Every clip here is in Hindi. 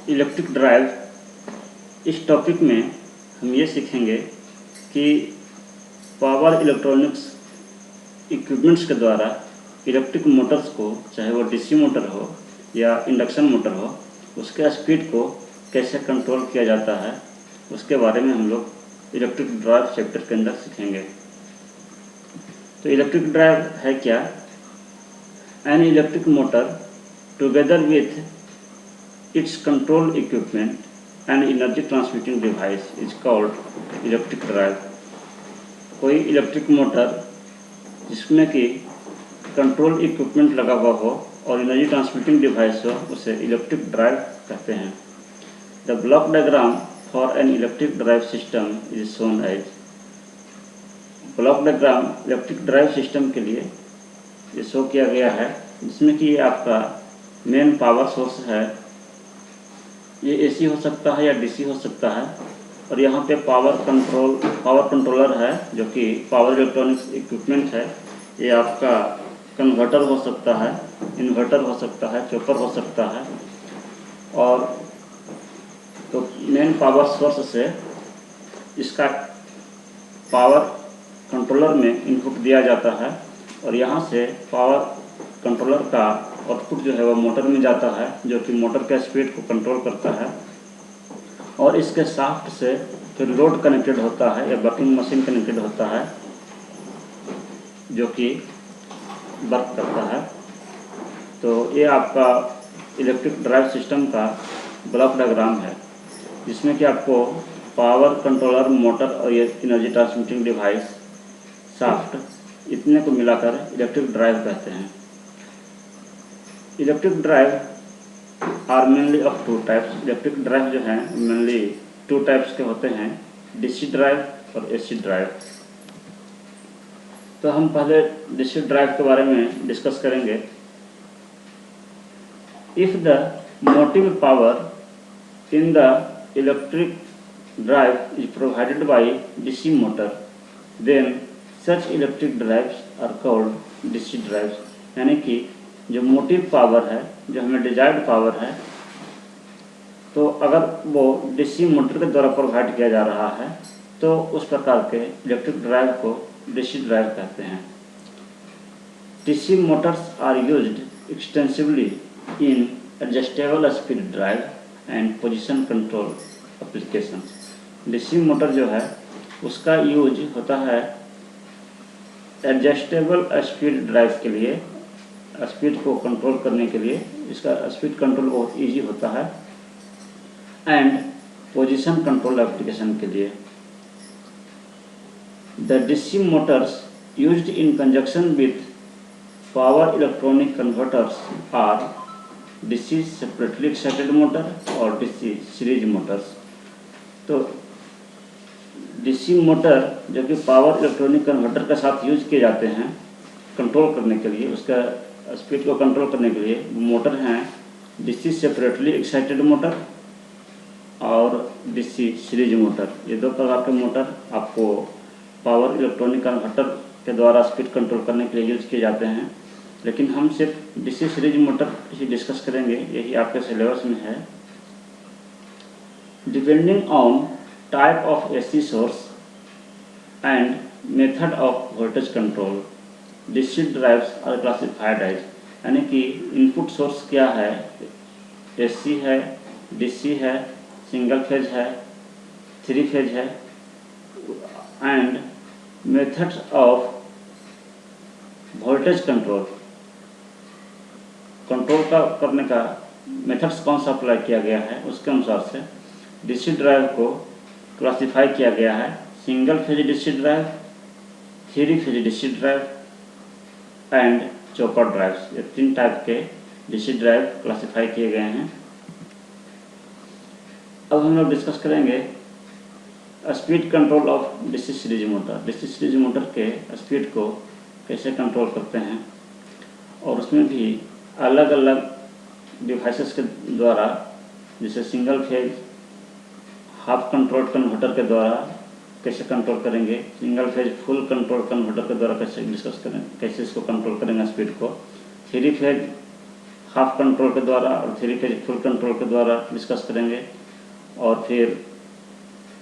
इलेक्ट्रिक ड्राइव, इस टॉपिक में हम ये सीखेंगे कि पावर इलेक्ट्रॉनिक्स इक्विपमेंट्स के द्वारा इलेक्ट्रिक मोटर्स को, चाहे वो डीसी मोटर हो या इंडक्शन मोटर हो, उसके स्पीड को कैसे कंट्रोल किया जाता है, उसके बारे में हम लोग इलेक्ट्रिक ड्राइव चैप्टर के अंदर सीखेंगे। तो इलेक्ट्रिक ड्राइव है क्या? An electric motor together with its control equipment and energy transmitting device is called electric drive. कोई इलेक्ट्रिक मोटर जिसमें कि कंट्रोल इक्विपमेंट लगा हुआ हो और एनर्जी ट्रांसमिटिंग डिवाइस हो, उसे इलेक्ट्रिक ड्राइव कहते हैं। The block diagram for an electric drive system is shown as. Block diagram electric drive system के लिए ये शो किया गया है, जिसमें कि ये आपका मेन पावर सोर्स है। ये एसी हो सकता है या डीसी हो सकता है, और यहाँ पे पावर कंट्रोलर है जो कि पावर इलेक्ट्रॉनिक्स इक्विपमेंट है। ये आपका कन्वर्टर हो सकता है, इन्वर्टर हो सकता है, चॉपर हो सकता है। और तो मेन पावर सोर्स से इसका पावर कंट्रोलर में इनपुट दिया जाता है, और यहाँ से पावर कंट्रोलर का आउटपुट जो है वो मोटर में जाता है, जो कि मोटर के स्पीड को कंट्रोल करता है। और इसके शाफ्ट से फिर लोड कनेक्टेड होता है या वर्किंग मशीन कनेक्टेड होता है, जो कि वर्क करता है। तो ये आपका इलेक्ट्रिक ड्राइव सिस्टम का ब्लॉक डायग्राम है, जिसमें कि आपको पावर कंट्रोलर, मोटर और ये एनर्जी ट्रांसमिटिंग डिवाइस, शाफ्ट, इतने को मिलाकर इलेक्ट्रिक ड्राइव कहते हैं। Electric drive are mainly of two types. Electric drive जो हैं मेनली टू टाइप्स के होते हैं, डीसी ड्राइव और एसी ड्राइव। तो हम पहले डीसी ड्राइव के बारे में डिस्कस करेंगे। If the motive power in the electric drive is provided by DC motor, then such electric drives are called DC drives. यानी कि जो मोटिव पावर है, जो हमें डिजायर्ड पावर है, तो अगर वो डीसी मोटर के द्वारा प्रोवाइड किया जा रहा है तो उस प्रकार के इलेक्ट्रिक ड्राइव को डीसी ड्राइव कहते हैं। DC motors are used extensively in adjustable speed drive and position control application. DC motor जो है उसका यूज होता है एडजस्टेबल स्पीड ड्राइव के लिए, स्पीड को कंट्रोल करने के लिए। इसका स्पीड कंट्रोल बहुत इजी होता है, एंड पोजीशन कंट्रोल एप्लीकेशन के लिए। The DC motors used in conjunction with power electronic converters are DC separately excited motor और डीसी सीरीज मोटर्स। तो डीसी मोटर जो कि पावर इलेक्ट्रॉनिक कन्वर्टर के साथ यूज किए जाते हैं कंट्रोल करने के लिए, उसका स्पीड को कंट्रोल करने के लिए, वो मोटर हैं डीसी सेपरेटली एक्साइटेड मोटर और डीसी सीरीज मोटर। ये दो प्रकार के मोटर आपको पावर इलेक्ट्रॉनिक कन्वर्टर के द्वारा स्पीड कंट्रोल करने के लिए यूज किए जाते हैं। लेकिन हम सिर्फ डीसी सीरीज मोटर ही डिस्कस करेंगे, यही आपके सिलेबस में है। Depending on type of AC source and method of voltage control, DC drives are classified as। यानी कि इनपुट सोर्स क्या है, AC है, DC है, सिंगल फेज है, थ्री फेज है, and methods of voltage control का करने का मेथड्स कौन सा अप्लाई किया गया है, उसके अनुसार से डीसी ड्राइव को क्लासिफाई किया गया है। Single phase DC drive, three phase DC drive and chopper drives. ये तीन टाइप के डीसी ड्राइव क्लासिफाई किए गए हैं। अब हम लोग डिस्कस करेंगे speed control of DC series motor. DC series motor के स्पीड को कैसे कंट्रोल करते हैं, और उसमें भी अलग अलग डिवाइसेस के द्वारा, जैसे single phase half control converter के द्वारा कैसे कंट्रोल करेंगे, single phase full control converter के द्वारा कैसे डिस्कस करें, कैसे इसको कंट्रोल करेंगे स्पीड को, थ्री फेज हाफ कंट्रोल के द्वारा और 3 फेज फुल कंट्रोल के द्वारा डिस्कस करेंगे, और फिर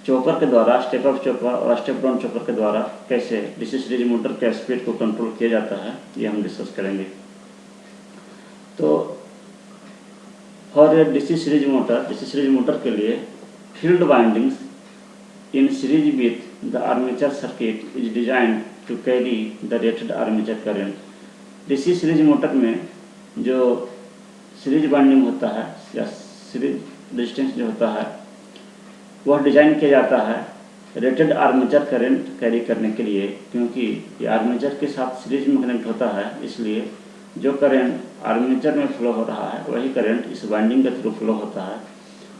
चॉपर के द्वारा, स्टेप अप चॉपर और स्टेप डाउन चॉपर के द्वारा कैसे डीसी सीरीज मोटर के स्पीड को कंट्रोल किया जाता है, ये हम डिस्कस करेंगे। तो फॉर डीसी सीरीज मोटर के लिए field windings in series with the armature circuit is designed to carry the rated armature current. DC series motor में जो सीरीज वाइंडिंग होता है या सीरीज रेजिस्टेंस जो होता है वह डिज़ाइन किया जाता है रेटेड आर्मेचर करंट कैरी करने के लिए, क्योंकि ये आर्मेचर के साथ सीरीज में कनेक्ट होता है, इसलिए जो करंट आर्मेचर में फ्लो हो रहा है वही करंट इस वाइंडिंग के थ्रू फ्लो होता है।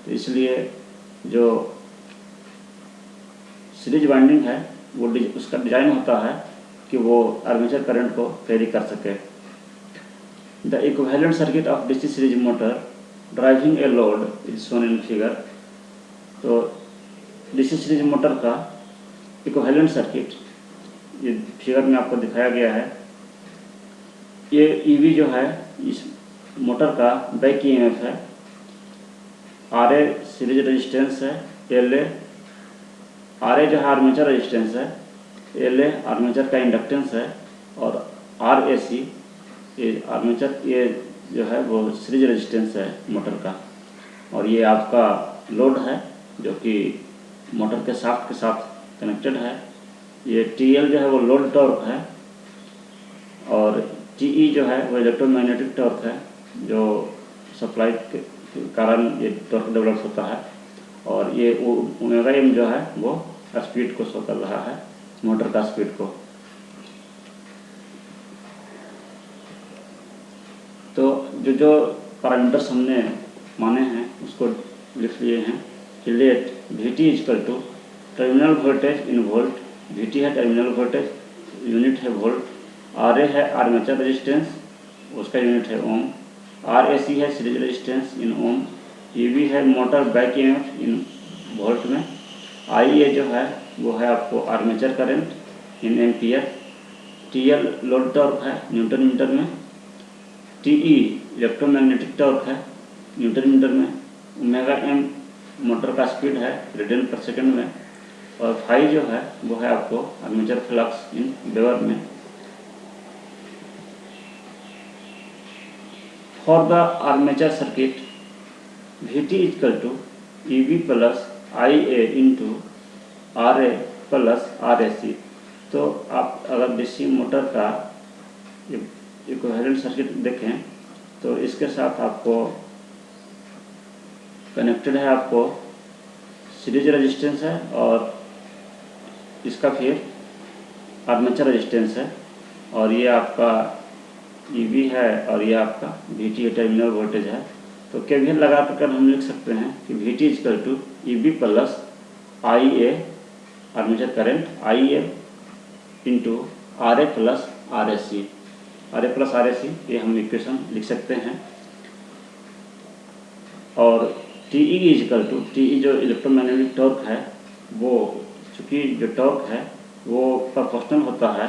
तो इसलिए जो सीरीज वाइंडिंग है वो उसका डिज़ाइन होता है कि वो आर्मेचर करंट को कैरी कर सके। The equivalent circuit of DC series motor driving a load is shown in figure. तो डीसी सीरीज मोटर का इक्विवेलेंट सर्किट ये फिगर में आपको दिखाया गया है। ये ईवी जो है इस मोटर का बैक ईएमएफ है, आरए सीरीज रेजिस्टेंस है, एलए आरए जो है आर्मेचर रेजिस्टेंस है, एलए आर्मेचर का इंडक्टेंस है, और आरएसी ये आर्मेचर ये जो है वो सीरीज रेजिस्टेंस है मोटर का। और ये आपका लोड है जो कि मोटर के शाफ्ट के साथ कनेक्टेड है। ये टीएल जो है वो लोड टॉर्क है, और टीई जो है वो इलेक्ट्रोमैग्नेटिक टॉर्क है जो सप्लाई के कारण ये टॉर्क डेवलप होता है, और ये ओमेगा एम जो है वो स्पीड को शो कर रहा है, मोटर का स्पीड को। तो जो पैरामीटर्स हमने माने हैं उसको लिख लिए हैं कि let Vt is equal to terminal voltage in volt, Vt है टर्मिनल वोल्टेज, यूनिट है वोल्ट, Ra है आर्मेचर रेजिस्टेंस उसका यूनिट है ओम, Rac है series resistance in ohm, Eb है motor back EMF in volt में, Ia जो है वो है आपको armature current in ampere, TL load torque है न्यूटन मीटर में, Te इलेक्ट्रोमैग्नेटिक टॉर्क है न्यूटन मीटर में, ओमेगा एम मोटर का स्पीड है रेडियन पर सेकंड में, और फाई जो है वो है आपको आर्मेचर फ्लक्स इन वेबर में। For the armature circuit Vt is equal to Eb plus Ia into Ra plus Rac। तो आप अगर डीसी मोटर का इक्विवेलेंट सर्किट देखें तो इसके साथ आपको कनेक्टेड है आपको सीरीज रेजिस्टेंस है, और इसका फिर आर्मेचर रेजिस्टेंस है, और ये आपका ईवी है, और ये आपका Vt टर्मिनल वोल्टेज है। तो केवीएल लगा कर हम लिख सकते हैं कि Vt is equal to Eb plus Ia armature current Ia into Ra plus Rac, Ra plus Rac ये हम इक्वेशन लिख सकते हैं। और Te इजकल टू Te जो इलेक्ट्रोमैग्नेटिक टॉर्क है वो चूँकि जो टॉर्क है वो प्रोपोर्शनल होता है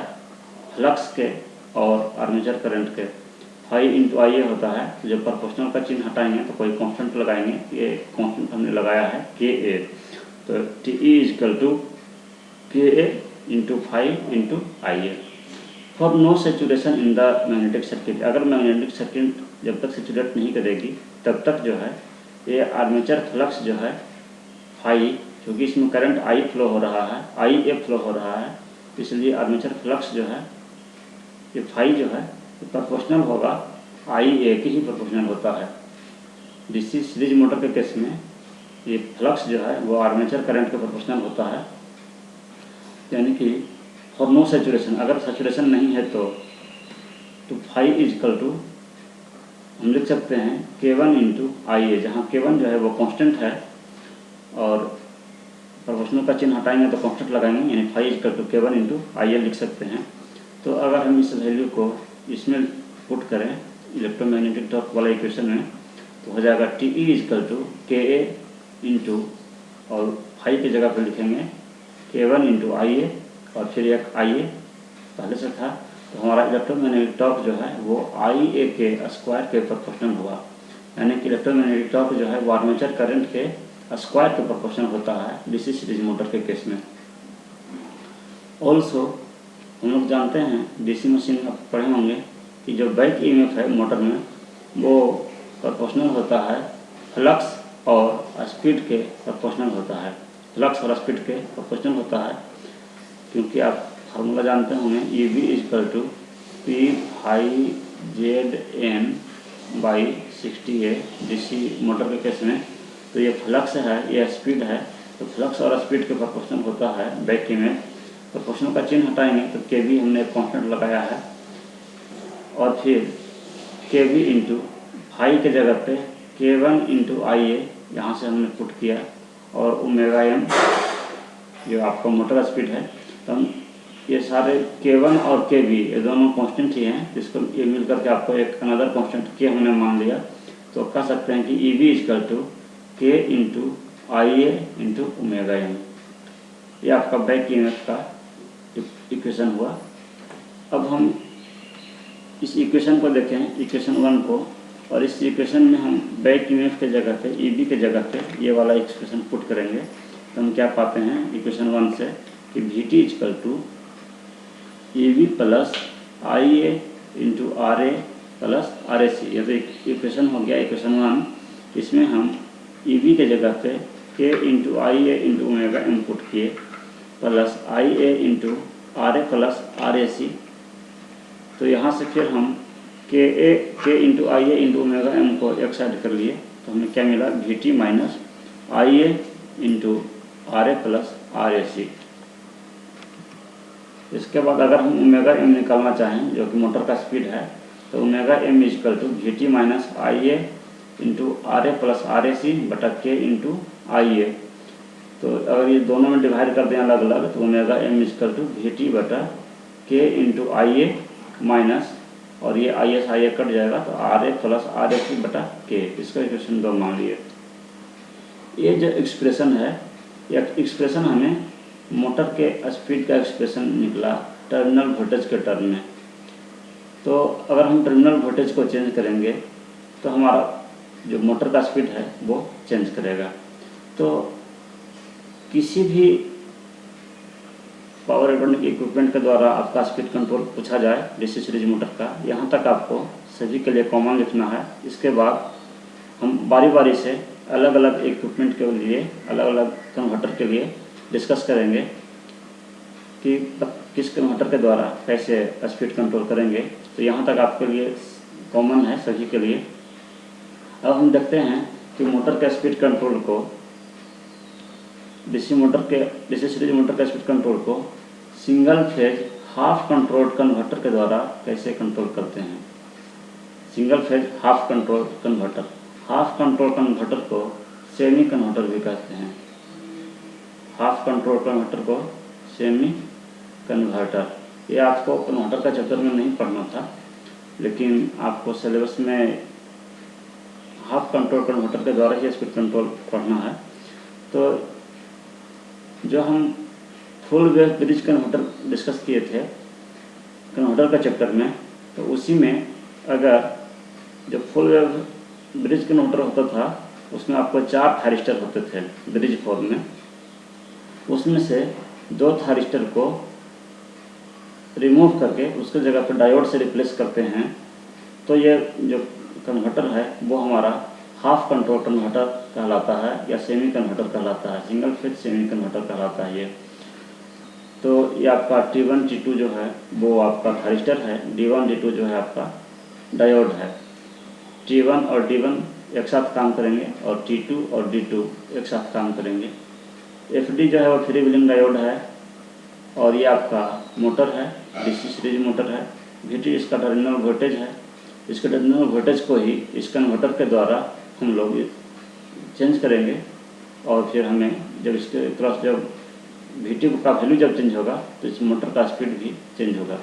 फ्लक्स के और आर्मेचर करंट के, फाई इंटू Ia होता है। तो जब प्रोपोर्शनल का चिन्ह हटाएंगे तो कोई कांस्टेंट लगाएंगे, ये कांस्टेंट हमने लगाया है Ka। तो Te is equal to Ka into phi into Ia। For no saturation in the magnetic circuit, अगर मैग्नेटिक सर्किट जब तक सेचुरेट नहीं करेगी तब तक जो है ये आर्मेचर फ्लक्स जो है फाई, क्योंकि इसमें करंट I फ्लो हो रहा है, Ia फ्लो हो रहा है, इसलिए आर्मेचर फ्लक्स जो है ये फाई जो है प्रोपोर्शनल होगा Ia के ही प्रोपोर्शनल होता है। डीसी सीरीज मोटर के केस में ये फ्लक्स जो है वो आर्मेचर करंट के प्रोपोर्शनल होता है, यानी कि फॉर नो सेचुरेशन, अगर सेचुरेशन नहीं है तो फाई इजकल टू हम लिख सकते हैं K1 इंटू Ia, जहाँ K1 जो है वो कांस्टेंट है और प्रोपोर्शनल का चिन्ह हटाएंगे तो कांस्टेंट लगाएंगे, यानी phi is equal to K1 into Ia लिख सकते हैं। तो अगर हम इस वैल्यू को इसमें पुट करें इलेक्ट्रोमैग्नेटिक टॉर्क वाला इक्वेशन में तो हो जाएगा Te is equal to Ka into और फाई की जगह पर लिखेंगे K1 इंटू Ia और फिर एक Ia पहले से था तो हमारा इलेक्ट्रोमैग्नेटिक टॉर्क जो है वो IA के स्क्वायर के प्रोपोर्शनल होगा, यानी कि इलेक्ट्रोमैग्नेटिक टॉर्क जो है वो आर्मेचर करंट के स्क्वायर के प्रोपोर्शनल होता है डीसी सीरीज मोटर के केस में। ऑल्सो हम लोग जानते हैं डीसी मशीन आप पढ़े होंगे कि जो बैक EMF है मोटर में वो प्रोपोर्शनल होता है फ्लक्स और स्पीड के प्रोपोर्शनल होता है, फ्लक्स और स्पीड के प्रोपोर्शनल होता है, क्योंकि आप फार्मूला जानते होंगे EB = P/ZN/60A डीसी मोटर के केस में। तो ये फ्लक्स है, ये स्पीड है, तो फ्लक्स और स्पीड के प्रोपोर्शनल होता है बैक EMF। प्रोपोर्शनल का चिन्ह हटाएंगे तो KB हमने एक कॉन्स्टेंट लगाया है, और फिर KB इंटू फाई के जगह पे K1 इंटू IA यहाँ से हमने पुट किया, और ओमेगा M जो आपका मोटर स्पीड है। तो हम ये सारे K1 और KB ये दोनों कांस्टेंट ही हैं, जिसको ये मिल करके आपको एक अनदर कांस्टेंट K हमने मान लिया। तो कह सकते हैं कि EB = K into IA into omega M। ये आपका बैक EMF का इक्वेशन हुआ। अब हम इस इक्वेशन को देखें, इक्वेशन 1 को, और इस इक्वेशन में हम बैक EMF के जगह पे EB के जगह पे ये वाला एक्सप्रेशन पुट करेंगे। तो हम क्या पाते हैं इक्वेशन 1 से कि VT = EB + IA into RA + RAC। ये तो इक्वेशन हो गया इक्वेशन 1। इसमें हम EB के जगह पे K into IA into omega M put किए, plus IA into RA + RAC। तो यहाँ से फिर हम K into IA into omega M को एक साइड कर लिए, तो हमें क्या मिला VT - IA into RA + RAC। इसके बाद अगर हम ओमेगा M निकालना चाहें जो कि मोटर का स्पीड है, तो omega M = VT - IA into RA + RAC बटा K इंटू IA। तो अगर ये दोनों में डिवाइड कर दें अलग अलग, तो ओमेगा M = VT बटा K इंटू IA माइनस, और ये IA कट जाएगा तो RA + RAC बटा K। इसका इक्वेशन 2 मान लिए। ये जो एक्सप्रेशन है, ये एक्सप्रेशन हमें मोटर के स्पीड का एक्सप्रेशन निकला टर्मिनल वोल्टेज के टर्म में। तो अगर हम टर्मिनल वोल्टेज को चेंज करेंगे तो हमारा जो मोटर का स्पीड है वो चेंज करेगा। तो किसी भी पावर इलेक्ट्रॉनिक इक्विपमेंट के द्वारा आपका स्पीड कंट्रोल पूछा जाए डीसी सीरीज मोटर का, यहाँ तक आपको सभी के लिए कॉमन लिखना है। इसके बाद हम बारी बारी से अलग अलग इक्विपमेंट के लिए, अलग अलग कन्वर्टर के लिए डिस्कस करेंगे कि किस कन्वर्टर के द्वारा कैसे स्पीड कंट्रोल करेंगे। तो यहाँ तक आपके लिए कॉमन है सभी के लिए। अब हम देखते हैं कि मोटर के स्पीड कंट्रोल को, डीसी सीरीज मोटर का स्पीड कंट्रोल को single phase half controlled converter के द्वारा कैसे कंट्रोल करते हैं। Single phase half control converter, half control converter को सेमी कन्वर्टर भी कहते हैं। हाफ कंट्रोल कन्वर्टर को सेमी कन्वर्टर, ये आपको कन्वर्टर का चैप्टर में नहीं पढ़ना था, लेकिन आपको सिलेबस में हाफ कंट्रोल कन्वर्टर के द्वारा ही स्पीड कंट्रोल पढ़ना है। तो जो हम full wave bridge converter discuss किए थे कन्वर्टर का चैप्टर में, तो उसी में अगर जो फुल वेव ब्रिज कन्वर्टर होता था उसमें आपको 4 थायरिस्टर होते थे ब्रिज फॉर्म में। उसमें से 2 थायरिस्टर को रिमूव करके उसके जगह पर डायोड से रिप्लेस करते हैं। तो ये जो कन्वर्टर है वो हमारा हाफ कंट्रोल कन्वर्टर कहलाता है या सेमी कन्वर्टर कहलाता है, सिंगल फेज सेमी कन्वर्टर कहलाता है ये। तो ये आपका T1 T2 जो है वो आपका थायरिस्टर है, D1 D2 जो है आपका डायोड है। T1 और D1 एक साथ काम करेंगे और T2 और D2 एक साथ काम करेंगे। FD जो है वो फ्री व्हीलिंग डायोड है, और ये आपका मोटर है, डीसी सीरीज मोटर है। VT इसका टर्मिनल वोल्टेज है। इसके टर्मिनल वोल्टेज को ही इस कन्वर्टर के द्वारा हम लोग चेंज करेंगे, और फिर हमें जब इसके क्रॉस जब VT का वैल्यू जब चेंज होगा तो इस मोटर का स्पीड भी चेंज होगा।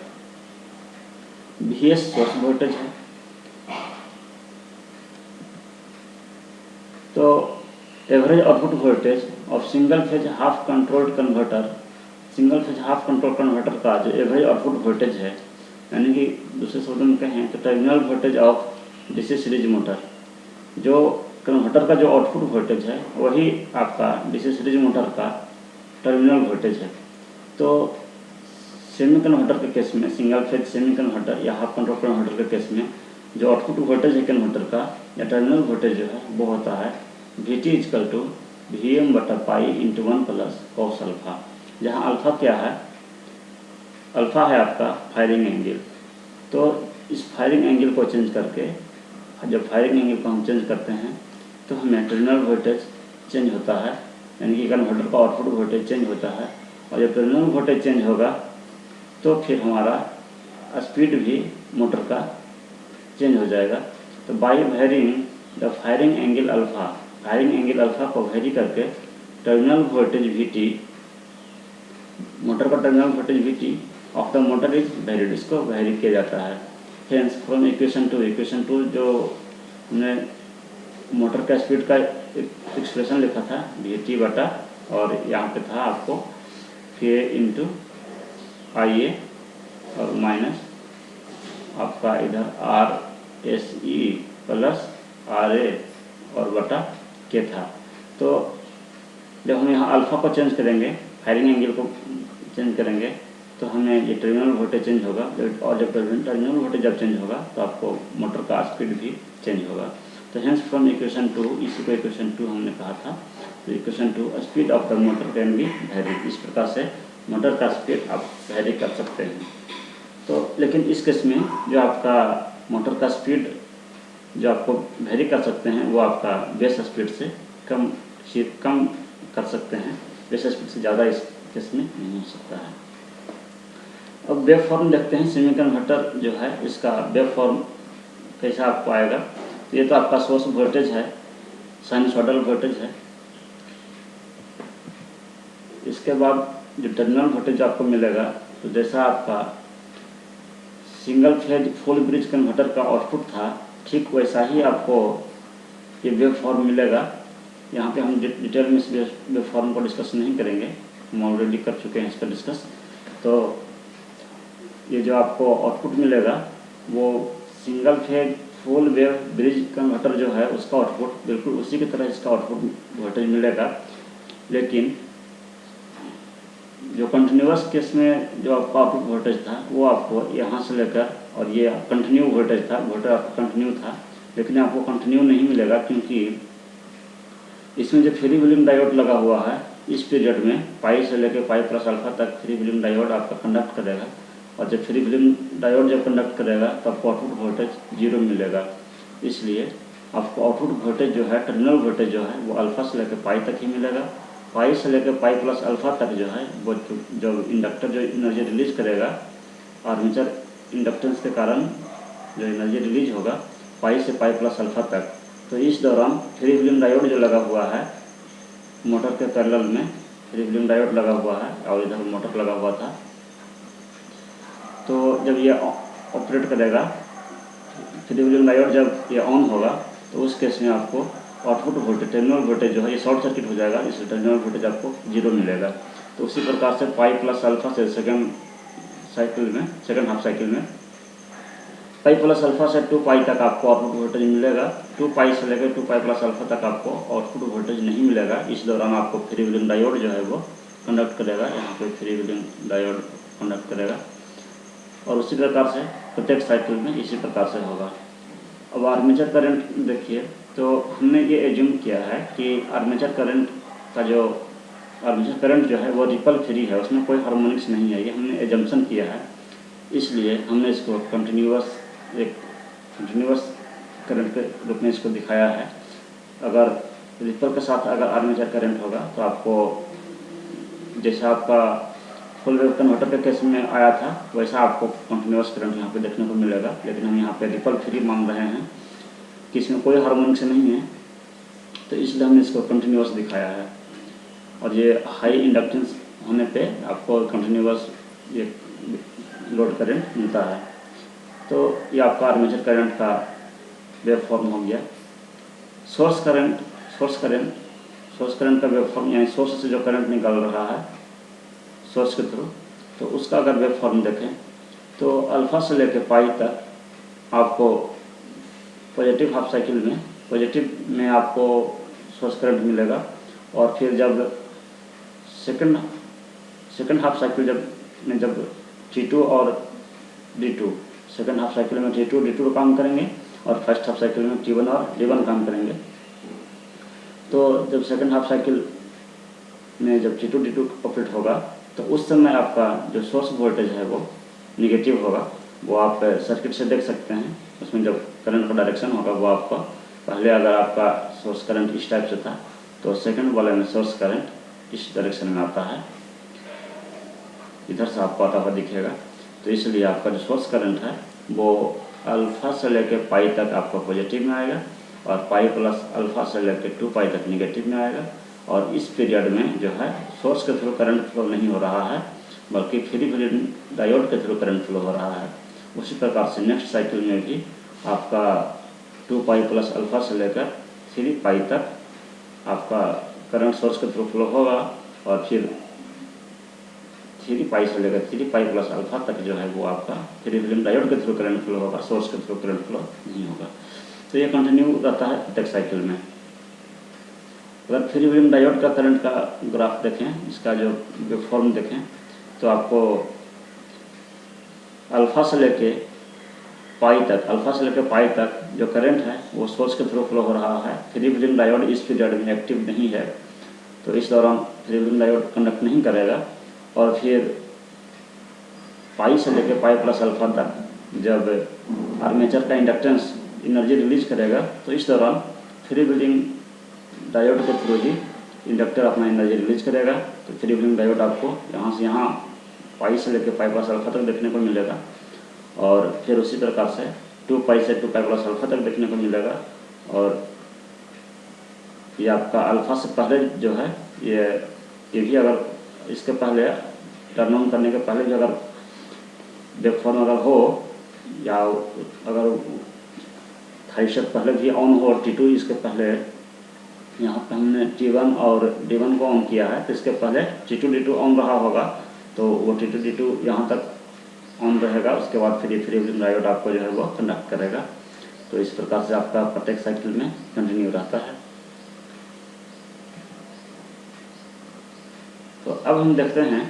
VS सोर्स वोल्टेज है। तो average output voltage of single phase half controlled converter, single phase half control converter का जो एवरेज आउटपुट वोल्टेज है यानी कि दूसरे शब्दों में कहें तो terminal voltage of DC series motor, जो कन्वर्टर का जो आउटपुट वोल्टेज है वही आपका डीसी सीरीज मोटर का टर्मिनल वोल्टेज है। तो सेमी कन्वर्टर के केस में, सिंगल फेज सेमी कन्वर्टर या हाफ कंट्रोल कन्वर्टर के केस में जो आउटपुट वोल्टेज है कन्वर्टर का या टर्मिनल वोल्टेज जो है वो होता है VT इक्वल टू VM/पाई इंटू 1 प्लस कॉस अल्फा, जहाँ अल्फा क्या है, अल्फा है आपका फायरिंग एंगल। तो इस फायरिंग एंगल को चेंज करके, जब फायरिंग एंगल को हम चेंज करते हैं तो हमें टर्मिनल वोल्टेज चेंज होता है, यानी कि कन्वर्टर का आउटपुट वोल्टेज चेंज होता है। और जब टर्मिनल वोल्टेज चेंज होगा तो फिर हमारा स्पीड भी मोटर का चेंज हो जाएगा। तो by varying the firing angle alpha, firing angle alpha को वेरी करके टर्मिनल वोल्टेज VT, मोटर का terminal voltage VT of the motor is varied, इसको वेरी किया जाता है। हेंस फ्रॉम इक्वेशन टू जो हमने मोटर का स्पीड का एक्सप्रेशन लिखा था VT बटा, और यहाँ पे था आपको K इंटू IA और माइनस आपका इधर RSE प्लस RA और बटा K था। तो जब हम यहाँ अल्फा को चेंज करेंगे, फायरिंग एंगल को चेंज करेंगे तो हमें ये टर्मिनल वोल्टेज चेंज होगा, और जब टर्मिनल वोल्टेज जब चेंज होगा तो आपको मोटर का स्पीड भी चेंज होगा। तो हेंस फ्रॉम इक्वेशन 2, इसी को इक्वेशन 2 हमने कहा था। तो equation 2 speed of the motor can be very, इस प्रकार से मोटर का स्पीड आप वेरी कर सकते हैं। तो लेकिन इस केस में जो आपका मोटर का स्पीड जो आपको वेरी कर सकते हैं वो आपका बेस स्पीड से कम कर सकते हैं, बेस स्पीड से ज़्यादा इस केस में नहीं हो सकता है। अब वेव फॉर्म देखते हैं सेमी कन्वर्टर जो है, इसका वेव फॉर्म कैसा आपको आएगा। तो ये तो आपका सोर्स वोल्टेज है, साइनसॉइडल वोल्टेज है। इसके बाद जो टर्मिनल वोल्टेज आपको मिलेगा, तो जैसा आपका single phase full bridge converter का आउटपुट था, ठीक वैसा ही आपको ये वेव फॉर्म मिलेगा। यहाँ पे हम डिटेल में इस वेव फॉर्म को डिस्कस नहीं करेंगे, हम ऑलरेडी कर चुके हैं इस पर डिस्कस। तो ये जो आपको आउटपुट मिलेगा वो single phase full wave bridge converter जो है उसका आउटपुट बिल्कुल उसी की तरह इसका आउटपुट वोल्टेज मिलेगा। लेकिन जो कंटिन्यूअस केस में जो आपका आउटपुट वोल्टेज था वो आपको यहाँ से लेकर, और ये कंटिन्यू वोल्टेज था, वोल्टेज आपका कंटिन्यू था, लेकिन आपको कंटिन्यू नहीं मिलेगा क्योंकि इसमें जो फ्री व्हीलिंग डायोड लगा हुआ है इस पीरियड में पाई से लेकर पाई प्लस अल्फा तक फ्री व्हीलिंग डायोड आपका कंडक्ट करेगा, और जब फ्री व्हीलिंग डायोड जब कंडक्ट करेगा तो आपको आउटपुट वोल्टेज 0 मिलेगा। इसलिए आपको आउटपुट वोल्टेज जो है, टर्मिनल वोल्टेज जो है वो अल्फा से लेकर पाई तक ही मिलेगा। पाई से लेकर पाई प्लस अल्फा तक जो है वो जो इंडक्टर जो एनर्जी रिलीज करेगा, आर्मेचर इंडक्टेंस के कारण जो एनर्जी रिलीज होगा पाई से पाई प्लस अल्फा तक, तो इस दौरान फ्री व्हीलिंग डायोड जो लगा हुआ है मोटर के पैरेलल में, फ्री व्हीलिंग डायोड लगा हुआ है और इधर मोटर लगा हुआ था, तो जब ये ऑपरेट करेगा, फ्री व्हीलिंग डायोड जब ये ऑन होगा तो उस केस में आपको आउटपुट वोल्टेज, टर्मिनल वोल्टेज जो है ये शॉर्ट सर्किट हो जाएगा, इसलिए टर्मिनल वोल्टेज आपको 0 मिलेगा। तो उसी प्रकार से पाई प्लस अल्फा से सेकेंड हाफ साइकिल में पाई प्लस अल्फा से 2 पाई तक आपको आउटपुट वोल्टेज मिलेगा। 2 पाई से लेकर 2 पाई प्लस अल्फा तक आपको आउटपुट वोल्टेज नहीं मिलेगा। इस दौरान आपको फ्री व्हीलिंग डायोड जो है वो कंडक्ट करेगा, यहाँ पे फ्री व्हीलिंग डायोड कंडक्ट करेगा, और उसी प्रकार से प्रत्येक साइकिल में इसी प्रकार से होगा। अब आर्मेचर करंट देखिए, तो हमने ये एज्यूम किया है कि आर्मेचर करंट का जो आर्मेचर करंट जो है वो रिपल फ्री है, उसमें कोई हार्मोनिक्स नहीं है, ये हमने एजम्पशन किया है। इसलिए हमने इसको कंटिन्यूअस करंट के रूप में इसको दिखाया है। अगर रिपल के साथ अगर आर्मेचर करंट होगा तो आपको जैसा आपका फुल वेव कन्वर्टर के केस में आया था वैसा आपको कंटिन्यूअस करंट यहाँ पे देखने को मिलेगा, लेकिन हम यहाँ पे रिपल फ्री मान रहे हैं कि इसमें कोई हार्मोनिक्स नहीं है, तो इसलिए हमने इसको कंटिन्यूअस दिखाया है। और ये हाई इंडक्टेंस होने पे आपको कंटिन्यूअस ये लोड करंट मिलता है। तो ये आपका आर्मेचर करंट का वेव फॉर्म हो गया। सोर्स करंट का वेव फॉर्म, यानी सोर्स से जो करंट निकल रहा है सोर्स के थ्रू, तो उसका अगर वेव फॉर्म देखें तो अल्फ़ा से लेकर पाई तक आपको पॉजिटिव हाफ साइकिल में आपको सोर्स करंट मिलेगा। और फिर जब सेकंड हाफ साइकिल जब T2 और D2, सेकंड हाफ साइकिल में T2 D2 काम करेंगे और फर्स्ट हाफ साइकिल में T1 और D1 काम करेंगे। तो जब सेकंड हाफ साइकिल में जब T2 D2 ऑपरेट होगा तो उस समय आपका जो सोर्स वोल्टेज है वो निगेटिव होगा। वो आप सर्किट से देख सकते हैं, उसमें जब करंट का डायरेक्शन होगा वो आपका पहले अगर आपका सोर्स करंट इस टाइप से था तो सेकंड वाले में सोर्स करंट इस डायरेक्शन में आता है, इधर से आपको आता हुआ दिखेगा। तो इसलिए आपका जो सोर्स करंट है वो अल्फ़ा से लेकर पाई तक आपका पॉजिटिव में आएगा और पाई प्लस अल्फ़ा से लेकर 2 पाई तक निगेटिव में आएगा। और इस पीरियड में जो है सोर्स के थ्रू करंट फ्लो नहीं हो रहा है बल्कि फ्री व्हीलिंग डायोड के थ्रू करंट फ्लो हो रहा है। उसी प्रकार से नेक्स्ट साइकिल में भी आपका 2 पाई प्लस अल्फ़ा से लेकर 3 पाई तक आपका करंट सोर्स के थ्रू फ्लो होगा और फिर 3 पाई से लेकर 3 पाई प्लस अल्फ़ा तक जो है वो आपका फ्री व्हीलिंग डायोड के थ्रू करंट फ्लो होगा, सोर्स के थ्रू करंट फ्लो नहीं होगा। तो ये कंटिन्यू रहता है प्रत्येक साइकिल में। अगर फ्री व्हीलिंग डायोड का करंट का ग्राफ देखें, इसका जो फॉर्म देखें तो आपको अल्फ़ा से लेके पाई तक जो करंट है वो सोर्स के थ्रू फ्लो हो रहा है। फ्री व्हीलिंग डायोड इस पीरियड में एक्टिव नहीं है, तो इस दौरान फ्री व्हीलिंग डायोड कंडक्ट नहीं करेगा। और फिर पाई से लेकर पाई प्लस अल्फ़ा तक जब आर्मेचर का इंडक्टेंस एनर्जी रिलीज करेगा तो इस दौरान फ्री व्हीलिंग डायोड के थ्रू ही इंडक्टर अपना एनर्जी रिलीज करेगा। तो फ्री व्हीलिंग डायोड आपको यहाँ से यहाँ पाई से लेकर पाई प्लस अल्फ़ा तक देखने को मिलेगा और फिर उसी प्रकार से 2 पाई से 2 पाई प्लस अल्फ़ा तक देखने को मिलेगा। और ये आपका अल्फ़ा से पहले जो है ये भी अगर इसके पहले टर्न ऑन करने के पहले भी अगर वेवफॉर्म अगर हो या अगर थ्रेशर पहले भी ऑन हो और T2 इसके पहले यहाँ पे हमने T1 और D1 को ऑन किया है तो इसके पहले T2 D2 ऑन रहा होगा तो वो T2 D2 यहाँ तक ऑन रहेगा। उसके बाद फ्री व्हीलिंग डायोड आपको जो है वो कंडक्ट करेगा। तो इस प्रकार से आपका प्रत्येक साइकिल में कंटिन्यू रहता है। तो अब हम देखते हैं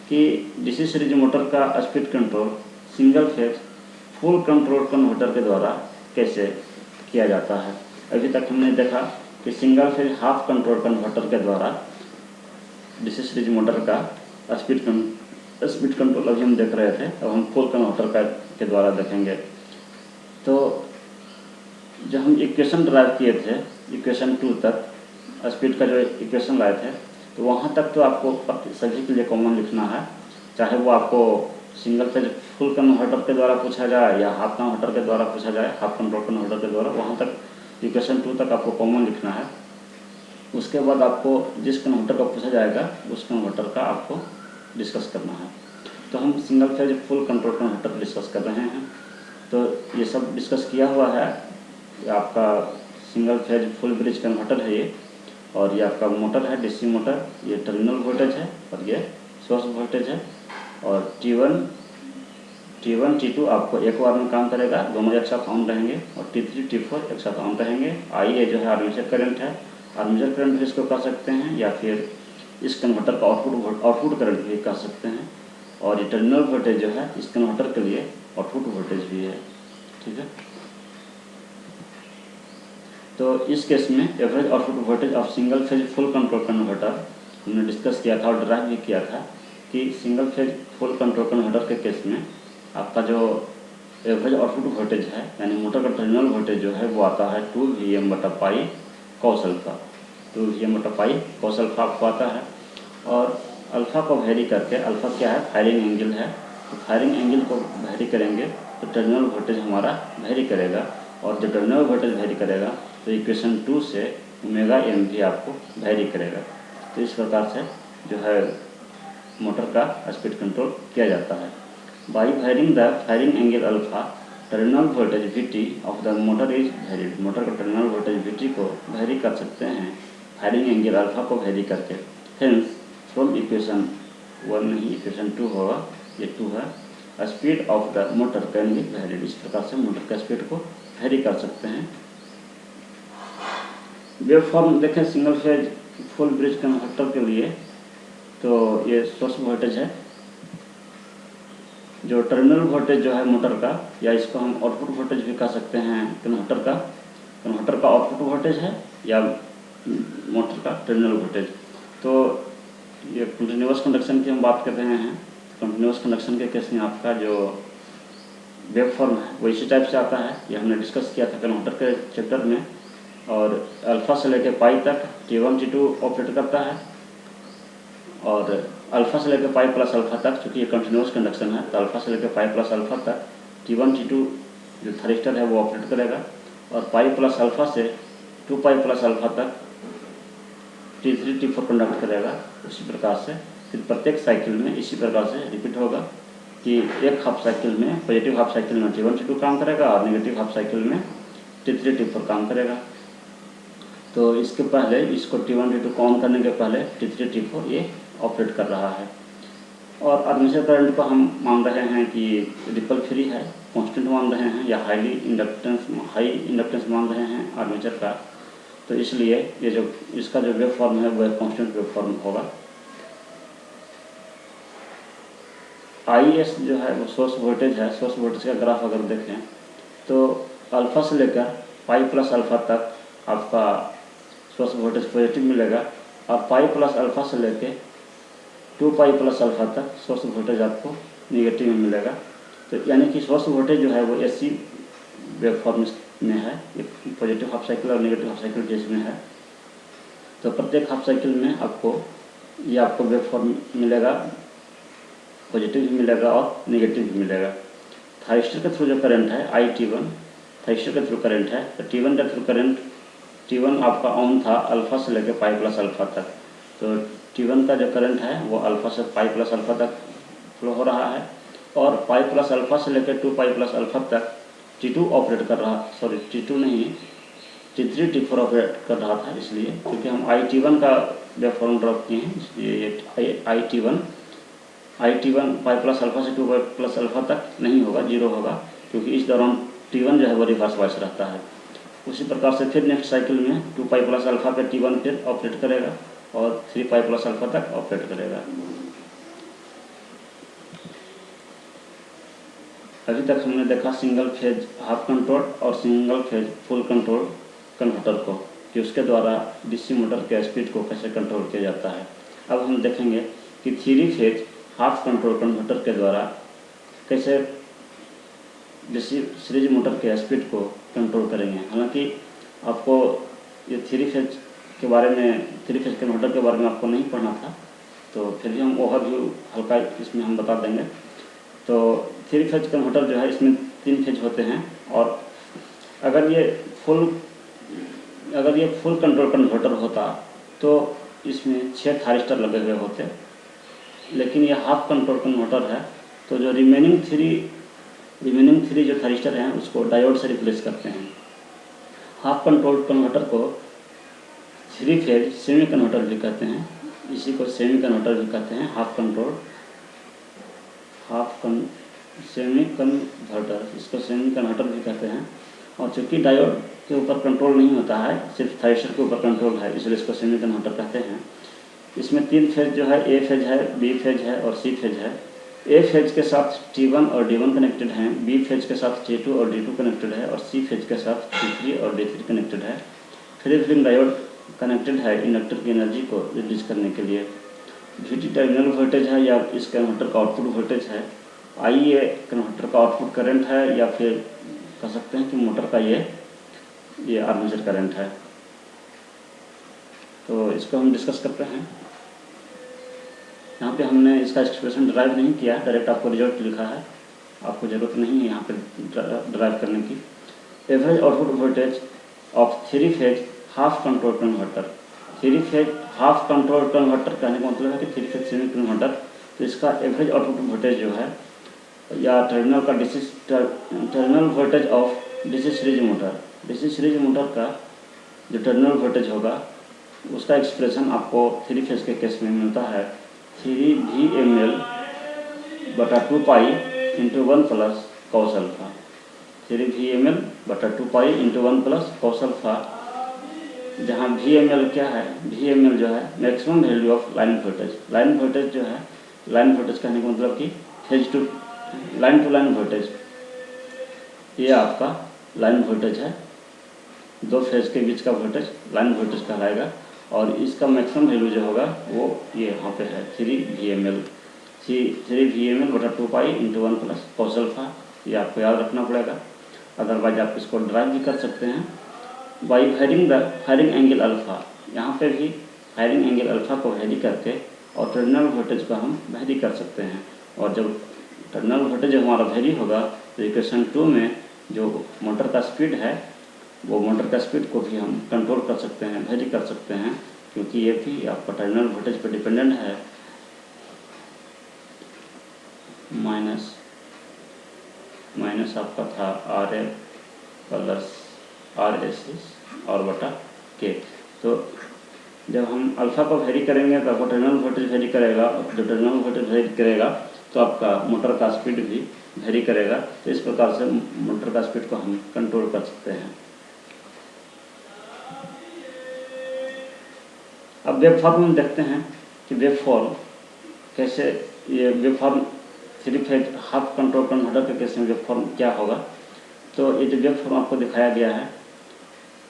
कि डीसी सीरीज मोटर का speed control single phase full control converter के द्वारा कैसे किया जाता है। अभी तक हमने देखा कि single phase half control converter के द्वारा डीसी सीरीज मोटर का स्पीड कंट्रोल अभी हम देख रहे थे। अब हम फुल कन्वर्टर के द्वारा देखेंगे। तो जब हम इक्वेशन ड्राइव किए थे इक्वेशन 2 तक स्पीड का जो इक्वेशन लाए थे तो वहाँ तक तो आपको सभी के लिए कॉमन लिखना है, चाहे वो आपको सिंगल फेज फुल कन्वर्टर के द्वारा पूछा जाए या हाफ कन्वर्टर के द्वारा पूछा जाए, हाफ कंट्रोल कन्वर्टर के द्वारा, वहाँ तक इक्वेशन 2 तक आपको कॉमन लिखना है। उसके बाद आपको जिस कन्वर्टर का पूछा जाएगा उस कन्वर्टर का आपको डिस्कस करना है। तो हम single phase full control converter discuss कर रहे हैं। तो ये सब डिस्कस किया हुआ है। आपका single phase full bridge converter है ये, और ये आपका मोटर है डीसी मोटर। ये टर्मिनल वोल्टेज है और ये सोर्स वोल्टेज है। और T1 T2 आपको एक बार में काम करेगा, दोनों एक साथ ऑन रहेंगे। और T3 T4 एक साथ ऑन रहेंगे। IA जो है आर्मेचर करंट है, आर्मेचर करंट भी इसको कह सकते हैं या फिर इस कन्वर्टर का आउटपुट करंट भी कह सकते हैं। और ये टर्मिनल वोल्टेज जो है इस कन्वर्टर के लिए आउटपुट वोल्टेज भी है। ठीक है, तो इस केस में average output voltage of single phase full control converter हमने डिस्कस किया था और ड्राइव भी किया था कि single phase full control converter के केस में आपका जो एवरेज आउटपुट वोल्टेज है यानी मोटर का टर्मिनल वोल्टेज जो है वो आता है 2Vm/पाई cos अल्फा। 2Vm/पाई cos अल्फा आपको आता है। और अल्फ़ा को वेरी करके, अल्फ़ा क्या है, फायरिंग एंगल है, तो फायरिंग एंगल को वेरी करेंगे तो टर्मिनल वोल्टेज हमारा वेरी करेगा। और जब टर्मिनल वोल्टेज वेरी करेगा तो इक्वेशन 2 से ωm भी आपको वेरी करेगा। तो इस प्रकार से जो है मोटर का स्पीड कंट्रोल किया जाता है। By varying the firing angle alpha terminal voltage Vt of the motor is varied. Motor का टर्मिनल वोल्टेज Vt को वेरी कर सकते हैं फायरिंग एंगल अल्फा को वेरी करके। हेंस फ्रॉम इक्वेशन 1 नहीं इक्वेशन 2 होगा, ये 2 है। Speed of the motor can be varied. इस प्रकार से मोटर का स्पीड को वेरी कर सकते हैं। वेव फॉर्म देखें single phase full bridge converter के लिए, तो ये सोर्स वोल्टेज है, जो टर्मिनल वोल्टेज जो है मोटर का, या इसको हम आउटपुट वोल्टेज भी कह सकते हैं कन्वर्टर का आउटपुट वोल्टेज है या मोटर का टर्मिनल वोल्टेज। तो ये कंटिन्यूअस कंडक्शन की हम बात कर रहे हैं। कंटिन्यूअस कंडक्शन के केस में आपका जो वेव फॉर्म है वो इसी टाइप से आता है। ये हमने डिस्कस किया था कन्वर्टर के चैप्टर में। और अल्फ़ा से लेकर पाई तक T1 T2 ऑपरेट करता है, और अल्फ़ा से लेकर पाई प्लस अल्फ़ा तक, चूँकि ये कंटिन्यूअस कंडक्शन है तो अल्फ़ा से लेकर पाई प्लस अल्फ़ा तक T1 T2 जो थरिस्टर है वो ऑपरेट करेगा, और पाई प्लस अल्फ़ा से 2 पाई प्लस अल्फ़ा तक T3 T4 कंडक्ट करेगा। उसी प्रकार से फिर प्रत्येक साइकिल में इसी प्रकार से रिपीट होगा कि एक हाफ साइकिल में, पॉजिटिव हाफ साइकिल में T1 T2 काम करेगा और नेगेटिव हाफ साइकिल में T3 T4 काम करेगा। तो इसके पहले इसको T1 T2 को ऑन करने के पहले T3 T4 ये ऑपरेट कर रहा है। और आर्मेचर करंट को हम मान रहे हैं कि रिपल फ्री है, कांस्टेंट मान रहे हैं, या हाई इंडक्टेंस मान रहे हैं आर्मेचर का। तो इसलिए ये जो इसका जो वेव फॉर्म है वह कांस्टेंट वेव फॉर्म होगा। IS जो है वो सोर्स वोल्टेज है। सोर्स वोल्टेज का ग्राफ अगर देखें तो अल्फ़ा से लेकर पाई प्लस अल्फ़ा तक आपका सोर्स वोल्टेज पॉजिटिव मिलेगा, और पाई प्लस अल्फ़ा से लेकर 2 पाई प्लस अल्फ़ा तक सोर्स वोल्टेज आपको निगेटिव में मिलेगा। तो यानी कि सोर्स वोल्टेज जो है वो AC वेव फॉर्म में है, पॉजिटिव हाफ साइकिल और नेगेटिव हाफ साइकिल केस में है। तो प्रत्येक हाफ साइकिल में आपको वेव फॉर्म मिलेगा, पॉजिटिव भी मिलेगा और नेगेटिव भी मिलेगा। थाइस्टर के थ्रू जो करंट है I_T1, थाइस्टर के थ्रू करंट है, तो T1 के थ्रू करंट, T1 आपका ऑन था अल्फ़ा से लेकर पाई प्लस अल्फ़ा तक। तो T1 का जो करंट है वो अल्फ़ा से पाई प्लस अल्फ़ा तक फ्लो हो रहा है, और पाई प्लस अल्फ़ा से लेकर 2 पाई प्लस अल्फ़ा तक T2 ऑपरेट कर रहा, सॉरी T2 नहीं, T3 T4 ऑपरेट कर रहा था। इसलिए क्योंकि हम I_T1 का वेव फॉर्म ड्रॉप किए हैं, इसलिए I_T1 पाई प्लस अल्फ़ा से 2 पाई प्लस अल्फ़ा तक नहीं होगा, 0 होगा, क्योंकि इस दौरान T1 जो है वो रिवर्स वाइस रहता है। उसी प्रकार से फिर नेक्स्ट साइकिल में 2 पाई प्लस अल्फ़ा पे T1 फिर ऑपरेट करेगा और 3 पाई प्लस अल्फ़ा तक ऑपरेट करेगा। अभी तक हमने देखा सिंगल फेज हाफ कंट्रोल और single phase full control converter को, कि उसके द्वारा DC मोटर के स्पीड को कैसे कंट्रोल किया जाता है। अब हम देखेंगे कि 3 फेज हाफ कंट्रोल कन्वर्टर के द्वारा कैसे DC सीरीज मोटर के स्पीड को कंट्रोल करेंगे। हालांकि आपको ये 3 फेज के बारे में, 3 फेज कन्वर्टर के बारे में आपको नहीं पढ़ना था, तो फिर भी हम ओवरव्यू हल्का इसमें हम बता देंगे। तो 3 फेज कन्वर्टर जो है इसमें 3 फेज होते हैं, और अगर ये फुल कंट्रोल कन्वर्टर होता तो इसमें 6 थारिस्टर लगे हुए होते, लेकिन ये हाफ कंट्रोल कन्वर्टर है तो जो रिमेनिंग थ्री जो थारिस्टर हैं उसको डायोड से रिप्लेस करते हैं। हाफ कंट्रोल कन्वर्टर को 3 फेज सेमी कन्वर्टर भी कहते हैं, इसी को सेमी कन्वर्टर भी कहते हैं। सेमी कन्वर्टर, इसको सेमी कन्वर्टर भी कहते हैं। और चूँकि डायोड के ऊपर कंट्रोल नहीं होता है, सिर्फ थाइस्टर के ऊपर कंट्रोल है, इसलिए इसको सेमी कन्वर्टर कहते हैं। इसमें 3 फेज जो है, A फेज है, B फेज है और C फेज है। A फेज के साथ T1 और D1 कनेक्टेड हैं, B फेज के साथ T2 और D2 कनेक्टेड है, और C फेज के साथ T3 और D3 कनेक्टेड है। फ्री व्हीलिंग डायोड कनेक्टेड है इंडक्टर की एनर्जी को रिलीज करने के लिए। VT टर्मिनल वोल्टेज है या इस कन्वर्टर का आउटपुट वोल्टेज है। IA कन्वर्टर का आउटपुट करंट है, या फिर कह सकते हैं कि मोटर का ये आर्मेचर करंट है। तो इसको हम डिस्कस करते हैं। यहाँ पे हमने इसका एक्सप्रेशन ड्राइव नहीं किया, डायरेक्ट आपको रिजल्ट लिखा है, आपको ज़रूरत नहीं है यहाँ पे ड्राइव करने की। Average output voltage of 3 phase half control converter. 3 phase half control converter कहने का मतलब है कि 3 फेज सेमी कन्वर्टर। तो इसका एवरेज आउटपुट वोल्टेज जो है, या टर्मिनल का terminal voltage of DC series motor, DC series motor का जो टर्मिनल वोल्टेज होगा उसका एक्सप्रेशन आपको 3 फेज के केस में मिलता है 3 VML/2 pi into 1 plus cos alpha, 3VmL/2 into 1 plus cos alpha, जहाँ VmL क्या है, VmL जो है maximum value of line voltage. Line voltage जो है, लाइन वोल्टेज कहने का मतलब कि फेज टू लाइन वोल्टेज, ये आपका लाइन वोल्टेज है, दो फेज के बीच का वोल्टेज लाइन वोल्टेज कहलाएगा। और इसका मैक्सिमम वैल्यू जो होगा वो ये यहाँ पे है 3VmL, 3VmL/2 into 1 plus cos alpha, ये आपको याद रखना पड़ेगा। अदरवाइज आप इसको ड्राइव भी कर सकते हैं बाई फायरिंग एंगल अल्फ़ा। यहाँ पे भी फायरिंग एंगल अल्फ़ा को वैरी करके और टर्मिनल वोल्टेज को हम वैरी कर सकते हैं। और जब टर्मिनल वोल्टेज हमारा वैरी होगा तो इक्वेशन 2 में जो मोटर का स्पीड है, वो मोटर का स्पीड को भी हम कंट्रोल कर सकते हैं, वैरी कर सकते हैं, क्योंकि ये भी आपका टर्मिनल वोल्टेज पर डिपेंडेंट है। माइनस आपका था RA प्लस RAC और बटा के। तो जब हम अल्फ़ा को वैरी करेंगे तो आपका टर्मिनल वोल्टेज वैरी करेगा, और जब टर्मिनल वोल्टेज वैरी करेगा तो आपका मोटर का स्पीड भी वैरी करेगा। तो इस प्रकार से मोटर का स्पीड को हम कंट्रोल कर सकते हैं। अब वेव फॉर्म में देखते हैं कि वेव फॉर्म कैसे, ये wave form 3 phase half control converter के केस में वेव फॉर्म क्या होगा। तो ये जो वेव फॉर्म आपको दिखाया गया है,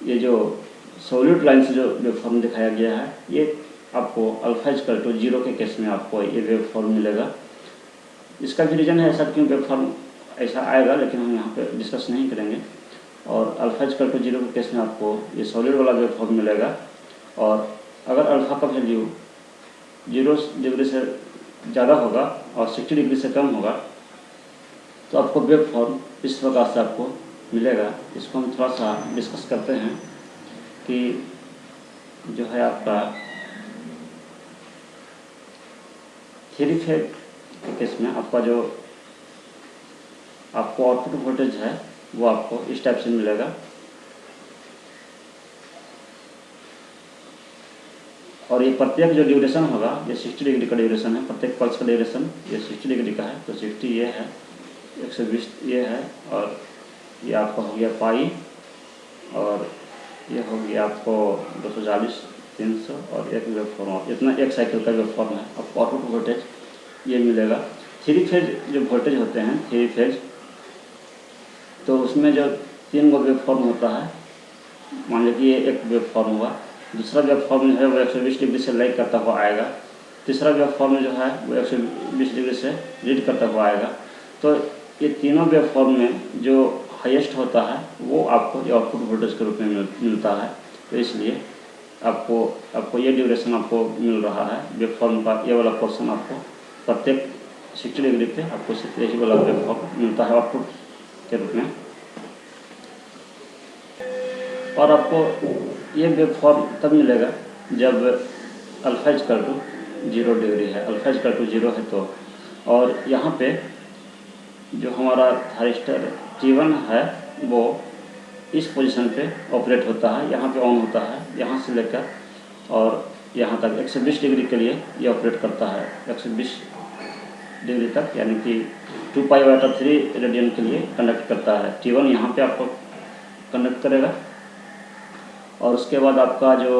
ये जो सॉलिड लाइन से जो वेव फॉर्म दिखाया गया है, ये आपको अल्फा इक्वल टू 0 के केस में आपको ये वेव फॉर्म मिलेगा। इसका भी रीज़न है ऐसा क्यों वेव फॉर्म ऐसा आएगा, लेकिन हम यहाँ पे डिस्कस नहीं करेंगे। और अल्फा इक्वल टू 0 के केस में आपको ये सॉलिड वाला वेव फॉर्म मिलेगा। और अगर अल्फा का वैल्यू 0 डिग्री से ज़्यादा होगा और 60 डिग्री से कम होगा तो आपको वेव फॉर्म इस प्रकार से आपको मिलेगा। इसको हम थोड़ा सा डिस्कस करते हैं कि जो है आपका 3 फेज के केस में आपका जो आपको आउटपुट वोल्टेज है वो आपको इस टाइप से मिलेगा। और ये प्रत्येक जो ड्यूरेशन होगा, ये 60 डिग्री का ड्यूरेशन है, प्रत्येक पल्स का ड्यूरेशन ये 60 डिग्री का है। तो 60 ये है, 120 ये है, और ये आपका हो गया पाई, और ये हो गया आपको 240, 300 और एक वेव फॉर्म, इतना एक साइकिल का वेव फॉर्म है। आपको आउटपुट वोल्टेज ये मिलेगा। 3 फेज जो वोल्टेज होते हैं 3 फेज, तो उसमें जो 3 वेव फॉर्म होता है, मान लीजिए ये एक वेव फॉर्म हुआ, दूसरा वेव फॉर्म जो है वो 120 डिग्री से लाइक करता हुआ आएगा, तीसरा वेव फॉर्म जो है वो 120 डिग्री से लीड करता हुआ आएगा। तो ये तीनों वेव फॉर्म में जो हाईएस्ट होता है वो आपको ये आउटपुट वोल्टेज के रूप में मिलता है। तो इसलिए आपको ये ड्यूरेशन आपको मिल रहा है वेव फॉर्म का। ये वाला पोर्शन आपको प्रत्येक 60 डिग्री पे आपको यही वाला वेव फॉर्म मिलता है आउटपुट के रूप में। और आपको ये वेव फॉर्म तब मिलेगा जब अल्फा इक्वल टू 0 डिग्री है, अल्फा इक्वल टू 0 है तो। और यहाँ पे जो हमारा थारिस्टर T1 है वो इस पोजीशन पे ऑपरेट होता है, यहाँ पे ऑन होता है, यहाँ से लेकर और यहाँ तक 120 डिग्री के लिए ये ऑपरेट करता है। 120 डिग्री तक, यानी कि 2π/3 रेडियन के लिए कंडक्ट करता है। T1 यहाँ पे आपको कंडक्ट करेगा, और उसके बाद आपका जो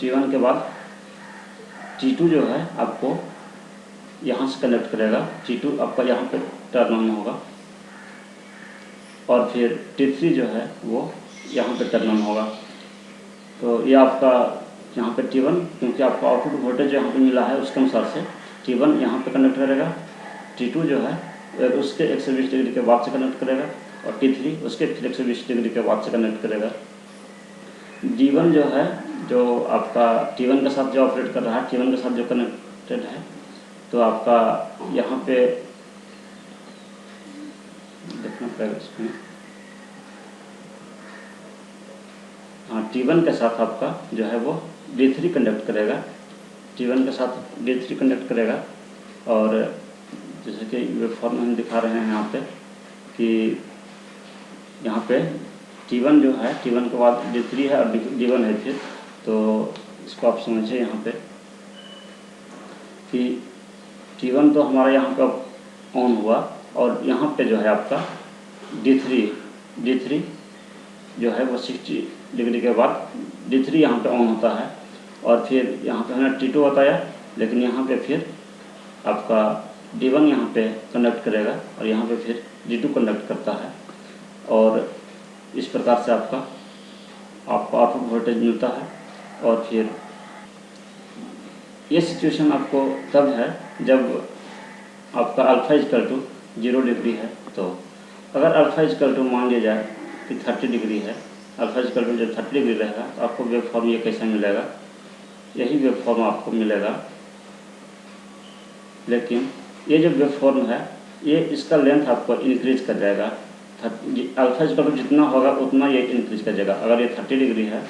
T1 के बाद T2 जो है आपको यहाँ से कनेक्ट करेगा। T2 आपका यहाँ पे टर्न ऑन होगा, और फिर T3 जो है वो यहाँ पे टर्न ऑन होगा। तो ये आपका यहाँ पे T1, क्योंकि आपका आउटपुट वोल्टेज यहाँ पे मिला है उसके अनुसार से T1 यहाँ पे कनेक्ट करेगा, T2 जो है उसके 120 डिग्री के बाद से कनेक्ट करेगा, और T3 उसके फिर 120 डिग्री के बाद से कनेक्ट करेगा। D1 जो है, जो आपका T1 के साथ जो ऑपरेट कर रहा है, T1 के साथ जो कनेक्टेड है, तो आपका यहाँ पे देखना पड़ेगा इसमें, हाँ T1 के साथ आपका जो है वो D3 कंडक्ट करेगा, T1 के साथ D3 कंडक्ट करेगा। और जैसे कि वेव फॉर्म हम दिखा रहे हैं यहाँ पे कि यहाँ पे T1 जो है, T1 के बाद D3 है और D1 है फिर। तो इसको आप समझिए यहाँ पे कि T1 तो हमारा यहाँ पे ऑन हुआ, और यहाँ पे जो है आपका D3 जो है वो 60 डिग्री के बाद D3 यहाँ पे ऑन होता है। और फिर यहाँ पे हमने T2 बताया, लेकिन यहाँ पे फिर आपका D1 यहाँ पे कंडक्ट करेगा और यहाँ पे फिर D2 कंडक्ट करता है। और इस प्रकार से आपको आउटपुट वोल्टेज मिलता है। और फिर ये सिचुएशन आपको तब है जब आपका अल्फा इक्वल टू 0 डिग्री है। तो अगर अल्फा इक्वल टू मान लिया जाए कि 30 डिग्री है, अल्फा इक्वल टू जब 30 डिग्री रहेगा तो आपको वेव फॉर्म ये कैसा मिलेगा, यही वेव फॉर्म आपको मिलेगा। लेकिन ये जो वेव फॉर्म है ये इसका लेंथ आपको इंक्रीज कर जाएगा। अल्फा इक्वल टू जितना होगा उतना ये इंक्रीज कर जाएगा। अगर ये 30 डिग्री है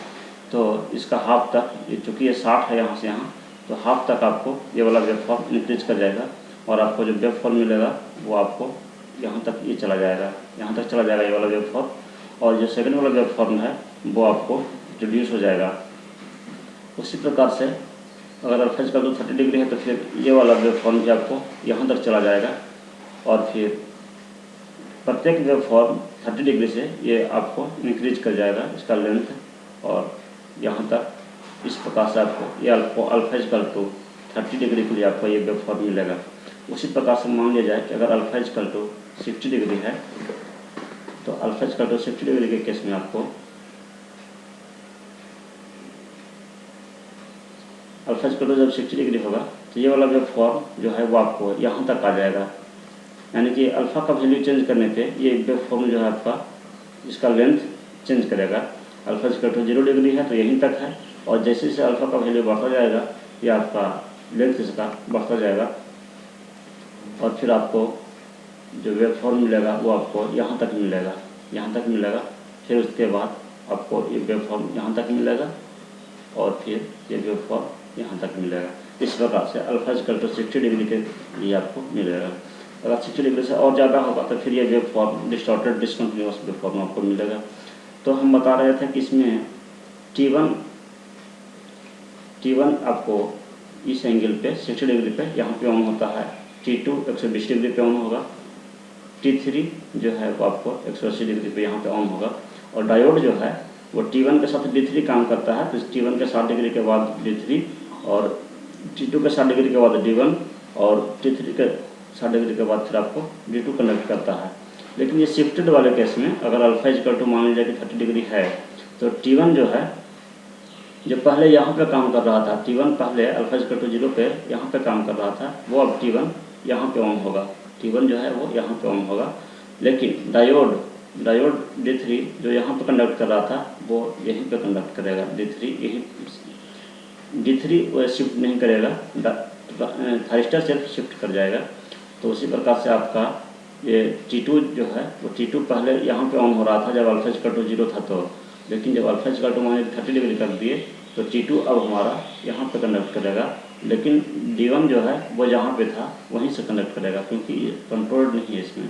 तो इसका हाफ तक, ये चूँकि ये 60 है यहाँ से यहाँ, तो हाफ तक आपको ये वाला वेव फॉर्म इंक्रीज कर जाएगा। और आपको जो वेव फॉर्म मिलेगा वो आपको यहाँ तक ये चला जाएगा, यहाँ तक चला जाएगा ये वाला वेव फॉर्म। और जो सेकंड वाला वेव फॉर्म है वो आपको रिड्यूस हो जाएगा। उसी प्रकार से अगर अल्फा इक्वल टू 30 डिग्री है तो फिर ये वाला वेव फॉर्म भी आपको यहाँ तक चला जाएगा। और फिर प्रत्येक वेव फॉर्म 30 डिग्री से ये आपको इंक्रीज कर जाएगा इसका लेंथ, और यहाँ तक इस प्रकार से आपको ये अल्फा इक्वल टू 30 डिग्री के लिए आपको ये वेव फॉर्म मिलेगा। उसी प्रकार से मान लिया जाए कि अगर अल्फा इक्वल टू 60 डिग्री है तो अल्फा इक्वल टू 60 डिग्री के केस में आपको अल्फा इक्वल टू जब 60 डिग्री होगा तो ये वाला वेव फॉर्म जो है वो आपको यहाँ तक आ जाएगा। यानी कि अल्फ़ा का वैल्यू चेंज करने पे ये वेव फॉर्म जो है आपका इसका लेंथ चेंज करेगा। अल्फा इक्वल टू 0 डिग्री है तो यहीं तक है, और जैसे जैसे अल्फ़ा का वैल्यू बढ़ता जाएगा ये आपका लेंथ इसका बढ़ता जाएगा। और फिर आपको जो वेव फॉर्म मिलेगा वो आपको यहाँ तक मिलेगा, यहाँ तक मिलेगा। फिर उसके बाद आपको ये वेव फॉर्म यहाँ तक मिलेगा और फिर ये वेव फॉर्म यहाँ तक मिलेगा। इस प्रकार से अल्फा इक्वल टू 60 डिग्री के लिए आपको मिलेगा। अगर 60 डिग्री से और ज़्यादा होगा तो फिर ये wave form distorted discontinuous wave form आपको मिलेगा। तो हम बता रहे थे कि इसमें T1 आपको इस एंगल पे 60 डिग्री पे यहाँ पे ऑन होता है, T2 120 डिग्री पे ऑन होगा, T3 जो है वो आपको 180 डिग्री पे यहाँ पे ऑन होगा। और डायोड जो है वो T1 के साथ D3 काम करता है, तो T1 के 60 डिग्री के बाद D3 और T2 के 60 डिग्री के बाद D1 और T3 के 60 डिग्री के बाद फिर आपको D2 कनेक्ट करता है। लेकिन ये शिफ्टेड वाले केस में अगर अल्फा इक्वल टू मान लीजिए कि 30 डिग्री है तो T1 जो है जो पहले यहाँ पे काम कर रहा था, T1 पहले अल्फा इक्वल टू 0 पे यहाँ पे काम कर रहा था, वो अब T1 यहाँ पे ऑन होगा, T1 जो है वो यहाँ पे ऑन होगा। लेकिन डायोड D3 जो यहाँ पे कंडक्ट कर रहा था वो यहीं पे कंडक्ट करेगा, D3 वो शिफ्ट नहीं करेगा, थाइरिस्टर सिर्फ शिफ्ट कर जाएगा। तो उसी प्रकार से आपका ये T2 जो है वो T2 पहले यहाँ पे ऑन हो रहा था जब अल्फा इक्वल टू 0 था, तो लेकिन जब अल्फा इक्वल टू मान 30 डिग्री कर दिए तो T2 अब हमारा यहाँ पे कंडक्ट करेगा। लेकिन D1 जो है वो जहाँ पे था वहीं से कंडक्ट करेगा, क्योंकि ये कंट्रोल्ड नहीं है, इसमें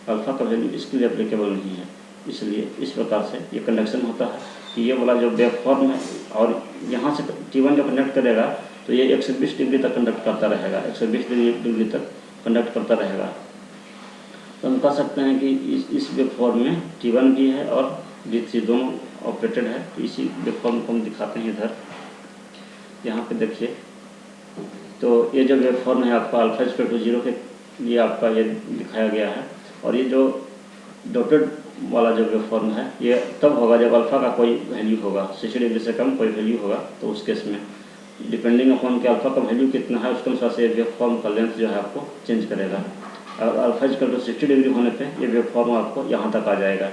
अल्फा का वैल्यू इसके लिए एप्लीकेबल नहीं है। इसलिए इस प्रकार से ये कंडक्शन होता है कि ये वाला जो वेव फॉर्म है और यहाँ से T1 जो कंडक्ट करेगा तो ये 120 डिग्री तक कंडक्ट करता रहेगा, 120 डिग्री तक कंडक्ट करता रहेगा। तो हम कह सकते हैं कि इस वेव फॉर्म में T1 भी है और D3 दोनों ऑपरेटेड है। तो इसी वेव फॉर्म को हम दिखाते हैं इधर, यहाँ पे देखिए। तो ये जो वेव फॉर्म है आपका अल्फा इक्वल टू 0 के लिए आपका ये दिखाया गया है। और ये जो डॉटेड वाला जो वेव फॉर्म है ये तब होगा जब अल्फ़ा का कोई वैल्यू होगा, 60 डिग्री से कम कोई वैल्यू होगा, तो उस केस में डिपेंडिंग अपॉन कि अल्फ़ा का वैल्यू कितना है उसके अनुसार से वेव फॉर्म का लेंथ जो है आपको चेंज करेगा। और अल्फा इक्वल टू 60 डिग्री होने पे ये वेव फॉर्म आपको यहाँ तक आ जाएगा,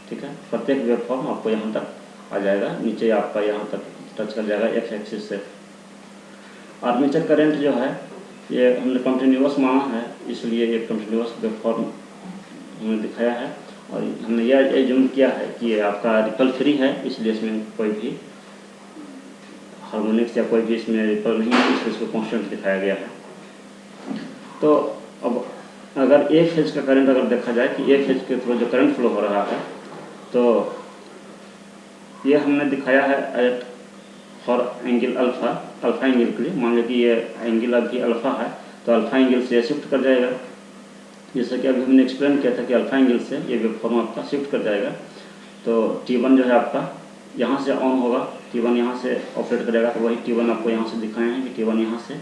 ठीक है। प्रत्येक वेव फॉर्म आपको यहाँ तक आ जाएगा, नीचे आपका यहाँ तक टच कर जाएगा एक्स एक्सिस से। आर्मेचर करंट जो है ये हमने कंटिन्यूअस माना है, इसलिए ये कंटिन्यूअस वेव फॉर्म हमने दिखाया है। और हमने यह एज्यूम किया है कि ये आपका रिपल फ्री है, इसलिए इसमें कोई भी हार्मोनिक्स या कोई भी इसमें रिपल नहीं है, इसलिए इसको कॉन्स्टेंट दिखाया गया है। तो अब अगर ए फेज का करंट अगर देखा जाए कि ए फेज के थ्रू जो करंट फ्लो हो रहा है, तो ये हमने दिखाया है at for angle alpha angle के लिए। मान लो कि ये एंगल अभी अल्फ़ा है तो अल्फ़ा एंगल से शिफ्ट कर जाएगा, जैसे कि अभी हमने एक्सप्लेन किया था कि अल्फा एंगल से ये वेव फॉर्म आपका शिफ्ट कर जाएगा। तो T1 जो है आपका यहाँ से ऑन होगा, T1 यहाँ से ऑपरेट करेगा। तो वही T1 आपको यहाँ से दिखाए हैं कि T1 यहाँ से,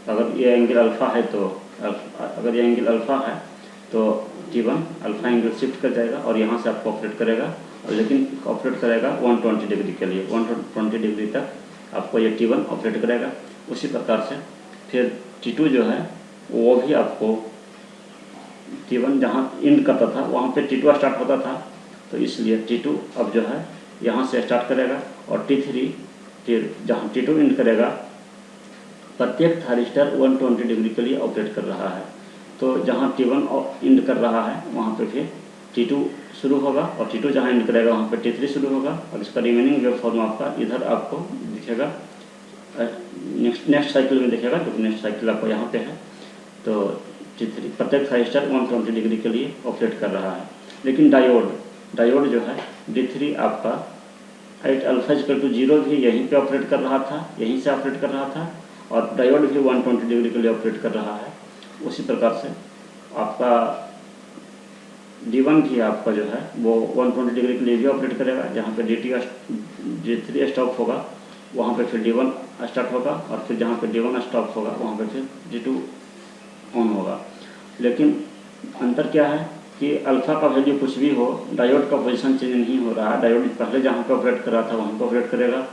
अगर ये एंगल अल्फ़ा है तो अगर ये एंगल अल्फ़ा है तो T1 अल्फ़ा एंगल शिफ्ट कर जाएगा और यहाँ से आपको ऑपरेट करेगा, और लेकिन ऑपरेट करेगा 120 डिग्री के लिए, 120 डिग्री तक आपको ये T1 ऑपरेट करेगा। उसी प्रकार से फिर T2 जो है वो भी आपको T1 जहाँ इंड करता था वहाँ पे T2 स्टार्ट होता था, तो इसलिए T2 अब जो है यहाँ से स्टार्ट करेगा, और T3 फिर जहाँ T2 इंड करेगा प्रत्येक थारिस्टर 120 डिग्री के लिए ऑपरेट कर रहा है। तो जहाँ T1 इंड कर रहा है वहाँ पे फिर T2 शुरू होगा, और T2 जहाँ इंड करेगा वहाँ पे T3 शुरू होगा, और इसका रिमेनिंग वेव फॉर्म आपका इधर आपको दिखेगा, नेक्स्ट साइकिल में दिखेगा, जो नेक्स्ट साइकिल आपको यहाँ पे है। तो T3 प्रत्येक थारिस्टर 120 डिग्री के लिए ऑपरेट कर रहा है। लेकिन डायोड जो है D3 आपका एट अल्फा इक्वल टू 0 भी यहीं पे ऑपरेट कर रहा था, यहीं से ऑपरेट कर रहा था, और डायोड भी 120 डिग्री के लिए ऑपरेट कर रहा है। उसी प्रकार से आपका D1 भी आपका जो है वो 120 डिग्री के लिए भी ऑपरेट करेगा। जहाँ पे D3 स्टॉप होगा वहाँ पे फिर D1 स्टार्ट होगा, और फिर जहाँ पे D1 स्टॉप होगा वहाँ पे फिर D2 ऑन होगा। लेकिन अंतर क्या है कि अल्फ़ा का वैल्यू कुछ भी हो, डायोड का पोजीशन चेंज नहीं हो रहा है। डायोड पहले जहाँ पे ऑपरेट कर रहा था वहाँ पे ऑपरेट करेगा,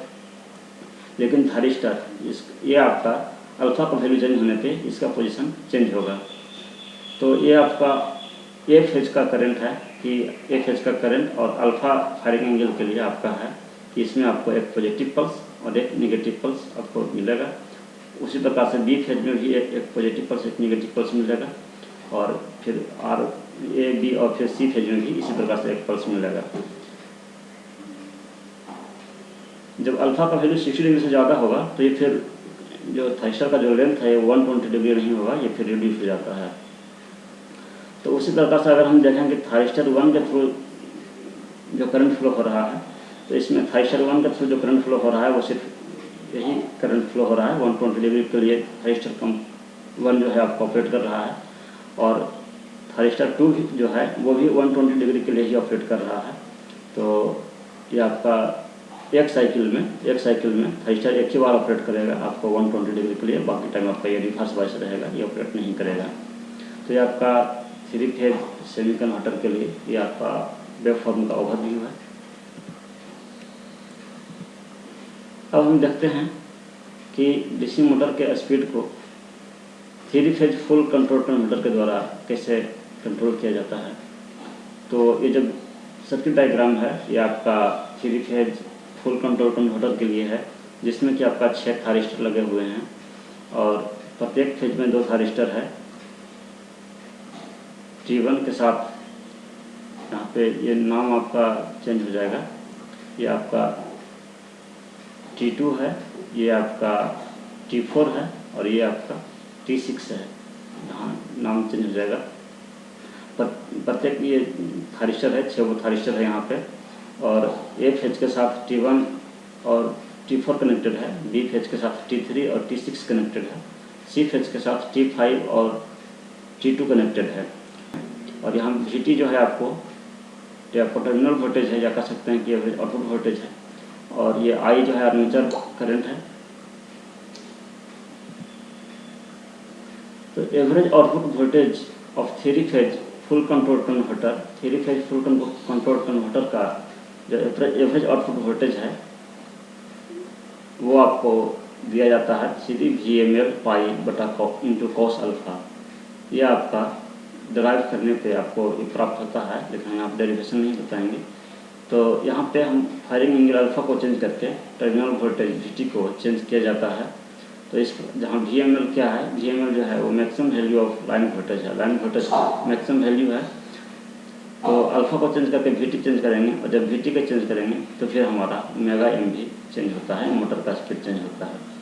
लेकिन थारिस्टर ये आपका अल्फ़ा का वैल्यू चेंज होने पे इसका पोजीशन चेंज होगा। तो ये आपका ए फेज का करंट है कि ए फेज का करंट और अल्फ़ा फायरिंग एंगल के लिए आपका है कि इसमें आपको एक पॉजिटिव पल्स और एक नेगेटिव पल्स आपको मिलेगा। उसी प्रकार से बी फेज में भी एक पॉजिटिव पल्स एक नेगेटिव पल्स मिलेगा, और फिर आर ए बी और फिर सी फेज में भी इसी प्रकार से एक पल्स मिलेगा। जब अल्फ़ा का वैल्यू 60 डिग्री से ज़्यादा होगा तो ये फिर जो थाइस्टर का जो लेंथ है 120 डिग्री नहीं होगा, ये फिर रिड्यूस हो जाता है। तो उसी प्रकार से अगर हम देखें कि थाइस्टर 1 के थ्रू जो करंट फ्लो हो रहा है, तो इसमें थाइस्टर 1 के थ्रू जो करंट फ्लो हो रहा है वो सिर्फ यही करंट फ्लो हो रहा है 120 डिग्री के लिए। थाइस्टर 1 जो है आपका ऑपरेट कर रहा है, और थाइस्टर 2 जो है वो भी 120 डिग्री के लिए ही ऑपरेट कर रहा है। तो ये आपका एक साइकिल में थाइस्टर एक ही बार ऑपरेट करेगा आपको 120 डिग्री के लिए, बाकी टाइम आपका ये रिवर्स वाइस रहेगा, ये ऑपरेट नहीं करेगा। तो ये आपका 3 फेज सेमी कन्वर्टर के लिए ये आपका वेव फॉर्म का ओवरव्यू है। अब हम देखते हैं कि डीसी मोटर के स्पीड को 3 फेज फुल कंट्रोल कन्वर्टर के द्वारा कैसे कंट्रोल किया जाता है। तो ये जो सर्किट डायग्राम है ये आपका 3 फेज फुल कंट्रोल कन्वर्टर के लिए है, जिसमें कि आपका 6 थारिस्टर लगे हुए हैं, और प्रत्येक फेज में 2 थारिस्टर है। T1 के साथ यहाँ पे ये नाम आपका चेंज हो जाएगा, ये आपका T2 है, ये आपका T4 है, और ये आपका T6 है। यहाँ नाम चेंज हो जाएगा। प्रत्येक ये थारिस्टर है, 6 थारिस्टर है यहाँ पे, और ए फेज के साथ T1 और T4 कनेक्टेड है, बी फेज के साथ T3 और T6 कनेक्टेड है, सी फेज के साथ T5 और T2 कनेक्टेड है। और यहाँ VT जो है आपको टर्मिनल वोल्टेज है, या कह सकते हैं कि एवरेज आउटपुट वोल्टेज है, और ये I जो है आर्मेचर करंट है। तो average output voltage of 3 phase full control converter, 3 phase full control converter का जो एवरेज आउटपुट वोल्टेज है वो आपको दिया जाता है सीधी VML पाई बटा इंटू कॉस अल्फ़ा। ये आपका डिराइव करने पे आपको ये प्राप्त होता है, लेकिन हम आप डेरिवेशन नहीं बताएंगे। तो यहाँ पे हम फायरिंग एंगल अल्फ़ा को चेंज करके टर्मिनल वोल्टेज VT को चेंज किया जाता है। तो इस जहाँ VML क्या है, VML जो है वो maximum value of line voltage है, लाइन वोल्टेज मैक्सिमम वैल्यू है। तो अल्फ़ा को चेंज करके VT चेंज करेंगे, और जब VT को चेंज करेंगे तो फिर हमारा मेगा MV चेंज होता है, मोटर का स्पीड चेंज होता है।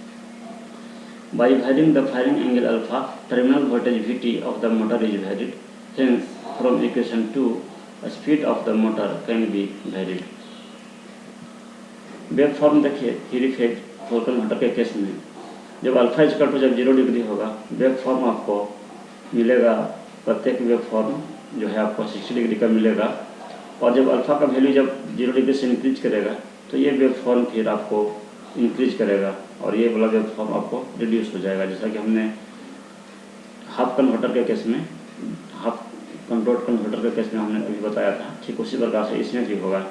By varying the firing angle alpha, terminal voltage VT of the motor is varied, hence from equation 2 speed of the motor can be varied. Waveform देखिए 3 फेज फुल कन्वर्टर के केस में जब अल्फ़ा इक्वल टू जब 0 डिग्री होगा, वेव फॉर्म आपको मिलेगा प्रत्येक वेव फॉर्म जो है आपको 60 डिग्री का मिलेगा। और जब अल्फ़ा का वैल्यू जब 0 डिग्री से इंक्रीज करेगा तो ये वेव फॉर्म फिर आपको इंक्रीज करेगा और ये वाला वेव फॉर्म आपको रिड्यूस हो जाएगा। जैसा कि हमने हाफ कन्वर्टर के केस में, हाफ कंट्रोल कन्वर्टर के केस में हमने अभी बताया था, ठीक उसी प्रकार से इसमें भी होगा।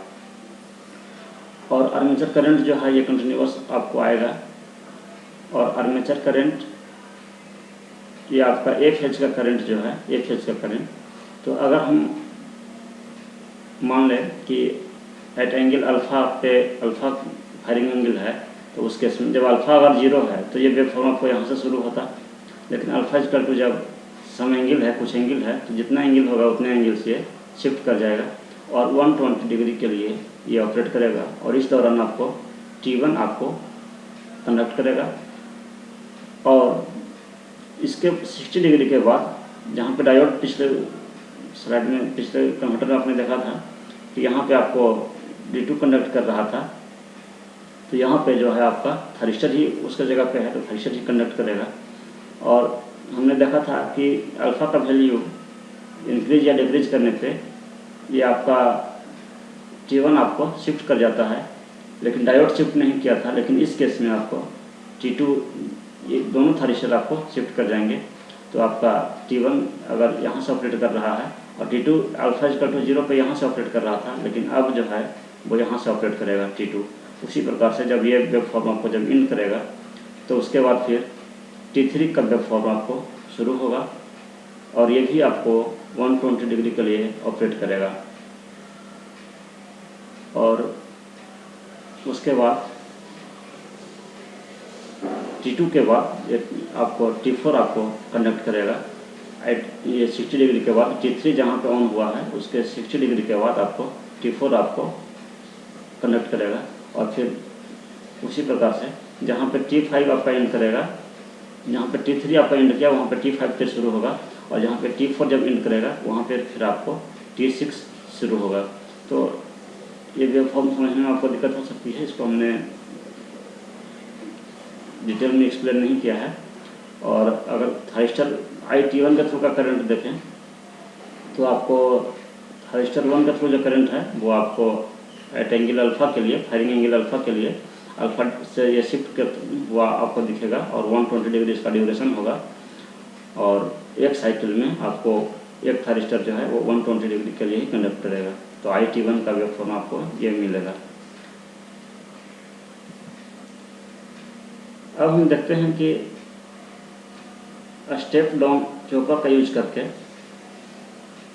और आर्मेचर करंट जो है ये कंटिन्यूअस आपको आएगा। और आर्मेचर करंट ये आपका 1 फेज का करंट जो है, 1 फेज का करंट, तो अगर हम मान लें कि एट एंगल अल्फ़ा पे अल्फ़ा फायरिंग एंगल है, तो उस केस में जब अल्फ़ा अगर 0 है तो ये वेव फॉर्म आपको यहाँ से शुरू होता, लेकिन अल्फ़ा इक्वल टू जब सम एंगल है, कुछ एंगल है, तो जितना एंगल होगा उतने एंगल से शिफ्ट कर जाएगा और 120 डिग्री के लिए ये ऑपरेट करेगा। और इस दौरान आपको T1 आपको कंडक्ट करेगा। और इसके 60 डिग्री के बाद जहाँ पे डायोड पिछले स्लाइड में, पिछले कन्वर्टर में आपने देखा था कि यहाँ पे आपको D2 कंडक्ट कर रहा था, तो यहाँ पे जो है आपका थरिस्टर ही उसके जगह पे है, तो थरिस्टर ही कंडक्ट करेगा। और हमने देखा था कि अल्फ़ा का वैल्यू इंक्रीज या डिक्रीज करने पे ये आपका T1 आपको शिफ्ट कर जाता है, लेकिन डायोड शिफ्ट नहीं किया था। लेकिन इस केस में आपको T2, ये दोनों थरिस्टर आपको शिफ्ट कर जाएंगे। तो आपका T1 अगर यहाँ से ऑपरेट कर रहा है और T2 अल्फ़ा इक्वल टू 0 पे यहाँ से ऑपरेट कर रहा था, लेकिन अब जो है वो यहाँ से ऑपरेट करेगा T2। उसी प्रकार से जब ये वेव फॉर्म आपको जब इंड करेगा तो उसके बाद फिर T3 का वेव फॉर्म आपको शुरू होगा और ये भी आपको 120 डिग्री के लिए ऑपरेट करेगा। और उसके बाद T2 के बाद आपको T4 आपको कंडक्ट करेगा एट ये 60 डिग्री के बाद। T3 जहाँ पे ऑन हुआ है उसके 60 डिग्री के बाद आपको T4 आपको कंडक्ट करेगा। और फिर उसी प्रकार से जहाँ पे T5 आपका एंड करेगा, जहाँ पे T3 आपका एंड किया वहाँ पे T5 फिर शुरू होगा, और जहाँ पे T4 जब एंड करेगा वहाँ पे फिर आपको T6 शुरू होगा। तो ये वेव फॉर्म समझने में आपको दिक्कत हो सकती है, इसको हमने डिटेल में एक्सप्लेन नहीं किया है। और अगर थरिस्टर T1 के थ्रू का करंट देखें तो आपको थरिस्टर 1 के थ्रू जो करंट है वो आपको एट एंगल अल्फ़ा के लिए, फायरिंग एंगल अल्फ़ा के लिए अल्फ़ा से ये शिफ्ट हुआ आपको दिखेगा और 120 डिग्री इसका ड्यूरेशन होगा। और एक साइकिल में आपको एक थरिस्टर जो है वो 120 डिग्री के लिए ही कंडक्ट करेगा। तो T1 का वेव फॉर्म आपको ये मिलेगा। अब हम देखते हैं कि स्टेप डाउन चोपर का यूज करके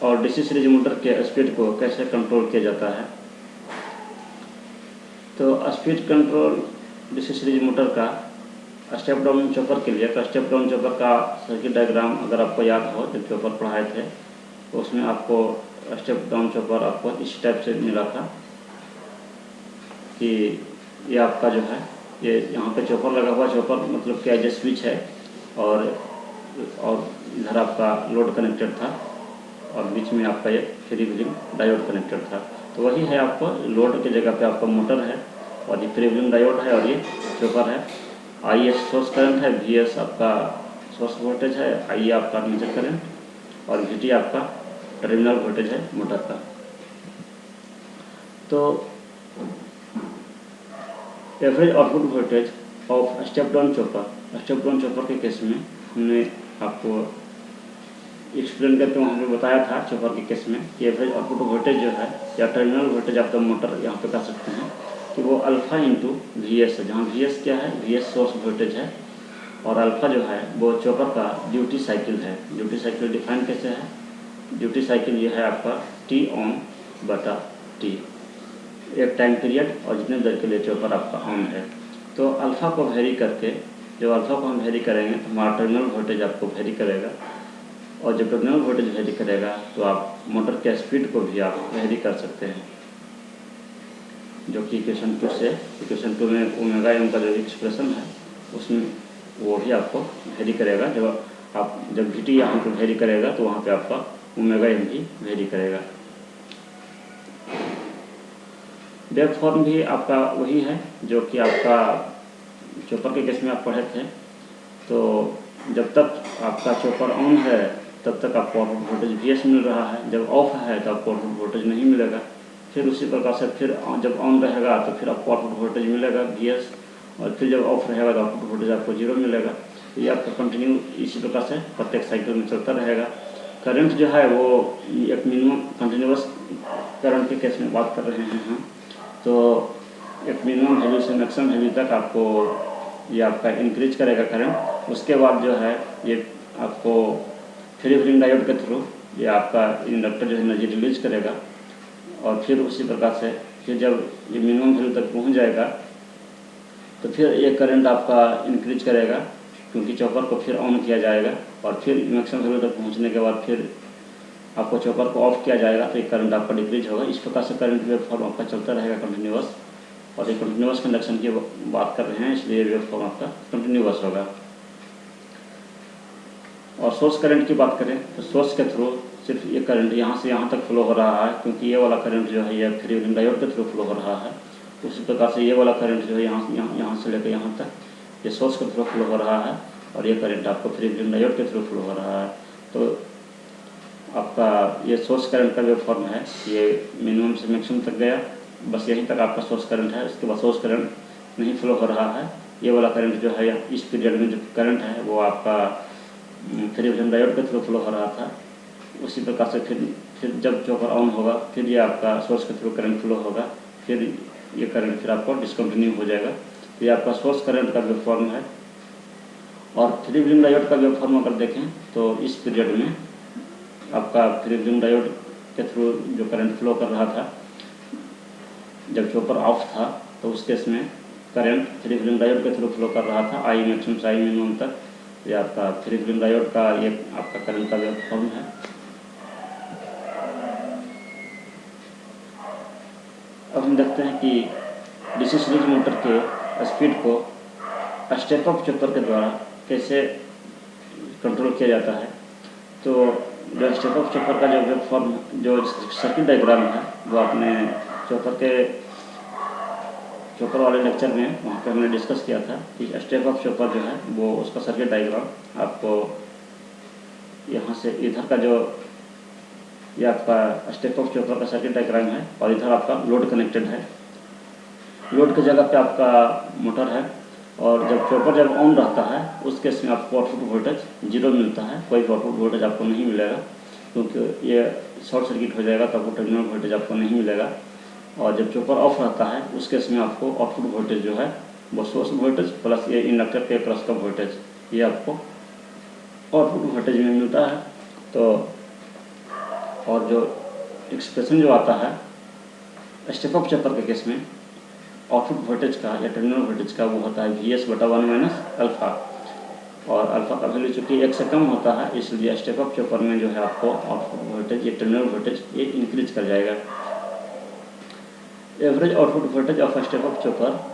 और डीसी सीरीज मोटर के स्पीड को कैसे कंट्रोल किया जाता है। तो speed control DC series motor का स्टेप डाउन चॉपर के लिए, तो स्टेप डाउन चॉपर का सर्किट डायग्राम अगर आपको याद हो जब चॉपर पढ़ाए थे तो उसमें आपको स्टेप डाउन चॉपर आपको इस टाइप से मिला था कि ये आपका जो है ये यहाँ पे चॉपर लगा हुआ, चॉपर मतलब क्या जो स्विच है और इधर आपका लोड कनेक्टेड था और बीच में आपका ये फ्री व्हीलिंग डायोड कनेक्टेड था। तो वही है, आपको लोड की जगह पे आपका मोटर है और ये फ्री व्हीलिंग डायोड है और ये चॉपर है। IS सोर्स करंट है, VS आपका सोर्स वोल्टेज है, IE आपका आर्मेचर करंट और VT आपका टर्मिनल वोल्टेज है मोटर का। तो average output voltage of step down chopper के केस में हमने आपको एक्सप्लेन करके वहाँ पे बताया था चॉपर के केस में कि एवरेज आउटपुट वोल्टेज जो है या टर्मिनल वोल्टेज आपका मोटर यहाँ पे कर सकते हैं कि वो अल्फ़ा इंटू VS है, जहाँ VS क्या है, VS सोर्स वोल्टेज है और अल्फ़ा जो है वो चॉपर का ड्यूटी साइकिल है। ड्यूटी साइकिल डिफाइन कैसे है, ड्यूटी साइकिल ये है आपका T ऑन बटा T, एक टाइम पीरियड और जितने देर के लिए चॉपर आपका ऑन है। तो अल्फ़ा को वेरी करके, जब अल्फ़ा को हम वेरी करेंगे तो हमारा टर्मिनल वोल्टेज आपको वेरी करेगा और जब टर्मिनल वोल्टेज वेरी करेगा तो आप मोटर के स्पीड को भी आप वेरी कर सकते हैं, जो कि इक्वेशन 2 में ओमेगा एम का जो एक्सप्रेशन है उसमें वो भी आपको वेरी करेगा। जब VT यहाँ पर वेरी करेगा तो वहाँ पे आपका ओमेगा एम भी वेरी करेगा। वेव फॉर्म भी आपका वही है जो कि आपका चॉपर के केस में आप पढ़े थे। तो जब तक आपका चॉपर ऑन है तब तक आपको आउटपुट वोल्टेज VS मिल रहा है। जब ऑफ है तो आपको आउटपुट वोल्टेज नहीं मिलेगा। फिर उसी प्रकार से फिर जब ऑन रहेगा तो फिर आपको आउटपुट वोल्टेज मिलेगा VS, और फिर जब ऑफ रहेगा तो आउटपुट वोल्टेज आपको 0 मिलेगा। तो ये आपका कंटिन्यू इसी प्रकार से प्रत्येक साइकिल में चलता रहेगा। करंट जो है वो एक मिनिमम कंटिन्यूस करंट के केस में बात कर रहे हैं हम, तो एक मिनिमम वैल्यू से मैक्सिमम वैल्यू तक आपको ये आपका इंक्रीज करेगा करंट। उसके बाद जो है ये आपको फ्री व्हीलिंग डायोड के थ्रू ये आपका इंडक्टर जो है एनर्जी रिलीज करेगा, और फिर उसी प्रकार से फिर जब ये मिनिमम वैल्यू तक पहुंच जाएगा तो फिर ये करंट आपका इंक्रीज करेगा, क्योंकि चॉपर को फिर ऑन किया जाएगा, और फिर मैक्सिमम वैल्यू तक पहुंचने के बाद फिर आपको चॉपर को ऑफ किया जाएगा तो ये करंट आपका डिक्रीज होगा। इस प्रकार से करंट वेव फॉर्म आपका चलता रहेगा कंटिन्यूअस, और ये कंटिन्यूअस कंडक्शन की बात कर रहे हैं इसलिए वेव फॉर्म आपका कंटिन्यूअस होगा। और सोर्स करंट की बात करें तो सोर्स के थ्रू सिर्फ ये करंट यहाँ से यहाँ तक फ्लो हो रहा है, क्योंकि ये वाला करंट जो है ये फ्री व्हीलिंग डायोड के थ्रू फ्लो हो रहा है। उसी प्रकार से ये वाला करंट जो है यहाँ से लेकर यहाँ तक ये सोर्स के थ्रू फ्लो हो रहा है, और ये करंट आपको फ्री व्हीलिंग डायोड के थ्रू फ्लो हो रहा है। तो आपका ये सोर्स करंट का वेव फॉर्म है, ये मिनिमम से मैक्सिमम तक गया, बस यहीं तक आपका सोर्स करंट है। उसके बाद सोर्स करंट नहीं फ्लो हो रहा है। ये वाला करंट जो है इस पीरियड में जो करंट है वो आपका फ्री व्हीलिंग डायोड के थ्रू फ्लो हो रहा था। उसी प्रकार से फिर जब चॉपर ऑन होगा फिर ये आपका सोर्स के थ्रू करंट फ्लो होगा, फिर ये करंट फिर आपको डिसकंटिन्यू हो जाएगा। तो ये आपका सोर्स करंट का वेव फॉर्म है। और फ्री व्हीलिंग डायोड का वेव फॉर्म अगर देखें तो इस पीरियड में आपका फ्री व्हीलिंग डायोड के थ्रू जो करंट फ्लो कर रहा था जब चॉपर ऑफ था, तो उस केस में करंट फ्री व्हीलिंग डायोड के थ्रू फ्लो कर रहा था आई मैक्सिमम से आई मिनिमम तक। ये आपका फ्री व्हीलिंग डायोड का ये आपका करंट का वेव फॉर्म है। अब हम देखते हैं कि डीसी सीरीज मोटर के स्पीड को स्टेप अप चॉपर के द्वारा कैसे कंट्रोल किया जाता है। तो जो स्टेप अप चॉपर का जो वेव फॉर्म जो सर्किट डायग्राम है वो आपने चॉपर वाले लेक्चर में वहाँ पे हमने डिस्कस किया था कि स्टेप अप चॉपर जो है वो उसका सर्किट डायग्राम आपको यहाँ से इधर का जो ये आपका स्टेप अप चॉपर का सर्किट डायग्राम है, और इधर आपका लोड कनेक्टेड है। लोड की जगह पे आपका मोटर है, और जब चॉपर जब ऑन रहता है उस केस में आपको आउटपुट वोल्टेज 0 मिलता है, कोई आउटपुट वोल्टेज आपको नहीं मिलेगा, क्योंकि ये शॉर्ट सर्किट हो जाएगा तो आपको टर्मिनल वोल्टेज आपको नहीं मिलेगा। और जब चॉपर ऑफ रहता है उस केस में आपको आउटपुट वोल्टेज जो है वो सोर्स वोल्टेज प्लस ये इंडक्टर के क्रॉस का वोल्टेज ये आपको आउटपुट वोल्टेज में मिलता है। तो और जो एक्सप्रेशन जो आता है स्टेप अप चॉपर के केस में आउटपुट वोल्टेज का या टर्मिनल वोल्टेज का वो होता है VS/1 - अल्फ़ा, और अल्फ़ा का वैल्यू चूँकि 1 से कम होता है इसलिए स्टेप अप चॉपर में जो है आपको आउटपुट वोल्टेज या टर्मिनल वोल्टेज ये इंक्रीज कर जाएगा। Average output voltage of step up chopper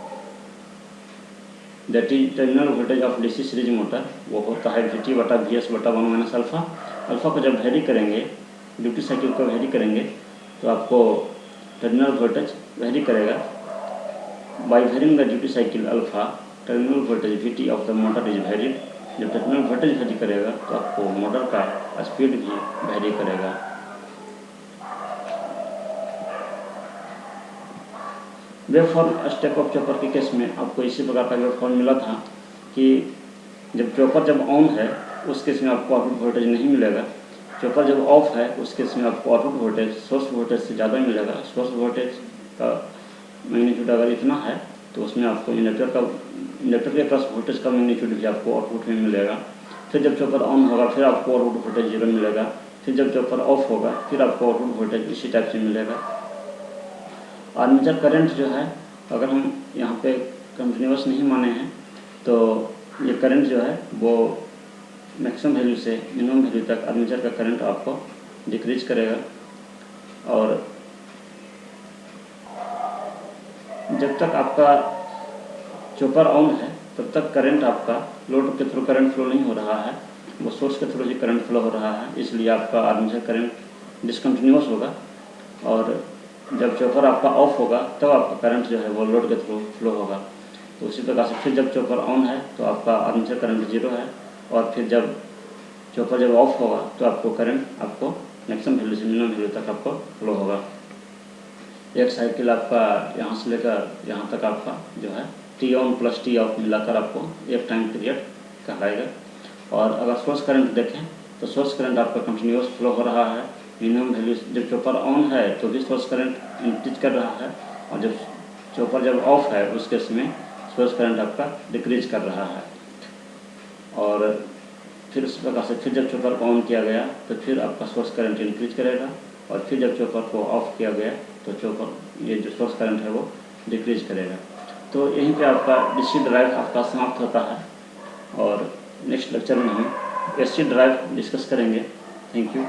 that is terminal voltage of DC series motor वो होता है VT/VS/1 - अल्फ़ा। अल्फ़ा को जब वेरी करेंगे, ड्यूटी साइकिल को वेरी करेंगे तो आपको टर्मिनल वोल्टेज वेरी करेगा। By varying the duty cycle alpha terminal voltage VT of the motor is varied. जब टर्मिनल वोल्टेज वेरी करेगा तो आपको मोटर का स्पीड भी वेरी करेगा। Waveform step up chopper के केस में आपको इसी प्रकार का वेव फॉर्म मिला था कि जब चॉपर जब ऑन है उस केस में आपको आउटपुट वोल्टेज नहीं मिलेगा। चॉपर जब ऑफ है उस केस में आपको आउटपुट वोल्टेज सोर्स वोल्टेज से ज़्यादा मिलेगा। सोर्स वोल्टेज का मैग्नीट्यूड अगर इतना है तो उसमें आपको इंडक्टर के क्रॉस वोल्टेज का मैग्नीट्यूड भी आपको आउटपुट में मिलेगा। फिर जब चॉपर ऑन होगा फिर आपको आउटपुट वोल्टेज 0 मिलेगा। फिर जब चॉपर ऑफ होगा फिर आपको आउटपुट वोल्टेज इसी टाइप से मिलेगा। आर्मेचर करंट जो है अगर हम यहाँ पे कंटिन्यूस नहीं माने हैं तो ये करंट जो है वो मैक्सिमम वैल्यू से मिनिमम वैल्यू तक आर्मेचर का करंट आपको डिक्रीज करेगा। और जब तक आपका चॉपर ऑन है तब तक करंट आपका लोड के थ्रू करंट फ्लो नहीं हो रहा है, वो सोर्स के थ्रू ही करंट फ्लो हो रहा है, इसलिए आपका आर्मेचर करंट डिसकंटिन्यूस होगा। और जब चॉपर आपका ऑफ होगा तब आपका करंट जो है वो लोड के थ्रू फ्लो होगा। तो उसी प्रकार से फिर जब चॉपर ऑन है तो आपका आर्मेचर करंट 0 है, और फिर जब चॉपर जब ऑफ होगा तो आपको करंट आपको मैक्सिमम वैल्यू से मिनिमम वैल्यू तक आपको फ्लो होगा। एक साइकिल आपका यहाँ से लेकर यहाँ तक आपका जो है T on plus T of मिलाकर आपको एक टाइम पीरियड कहलाएगा। और अगर सोर्स करंट देखें तो सोर्स करंट आपका कंटिन्यूस फ्लो हो रहा है। मिनिमम वैल्यू जब चॉपर ऑन है तो भी सोर्स करंट इंक्रीज कर रहा है, और जब चॉपर जब ऑफ है उस केस में सोर्स करंट आपका डिक्रीज कर रहा है। और फिर उस प्रकार से फिर जब चॉपर को ऑन किया गया तो फिर आपका सोर्स करंट इंक्रीज करेगा, और फिर जब चॉपर को ऑफ किया गया तो चॉपर ये जो सोर्स करंट है वो डिक्रीज करेगा। तो यहीं पे आपका डीसी ड्राइव आपका समाप्त होता है, और नेक्स्ट लेक्चर में हम एसी ड्राइव डिस्कस करेंगे। Thank you.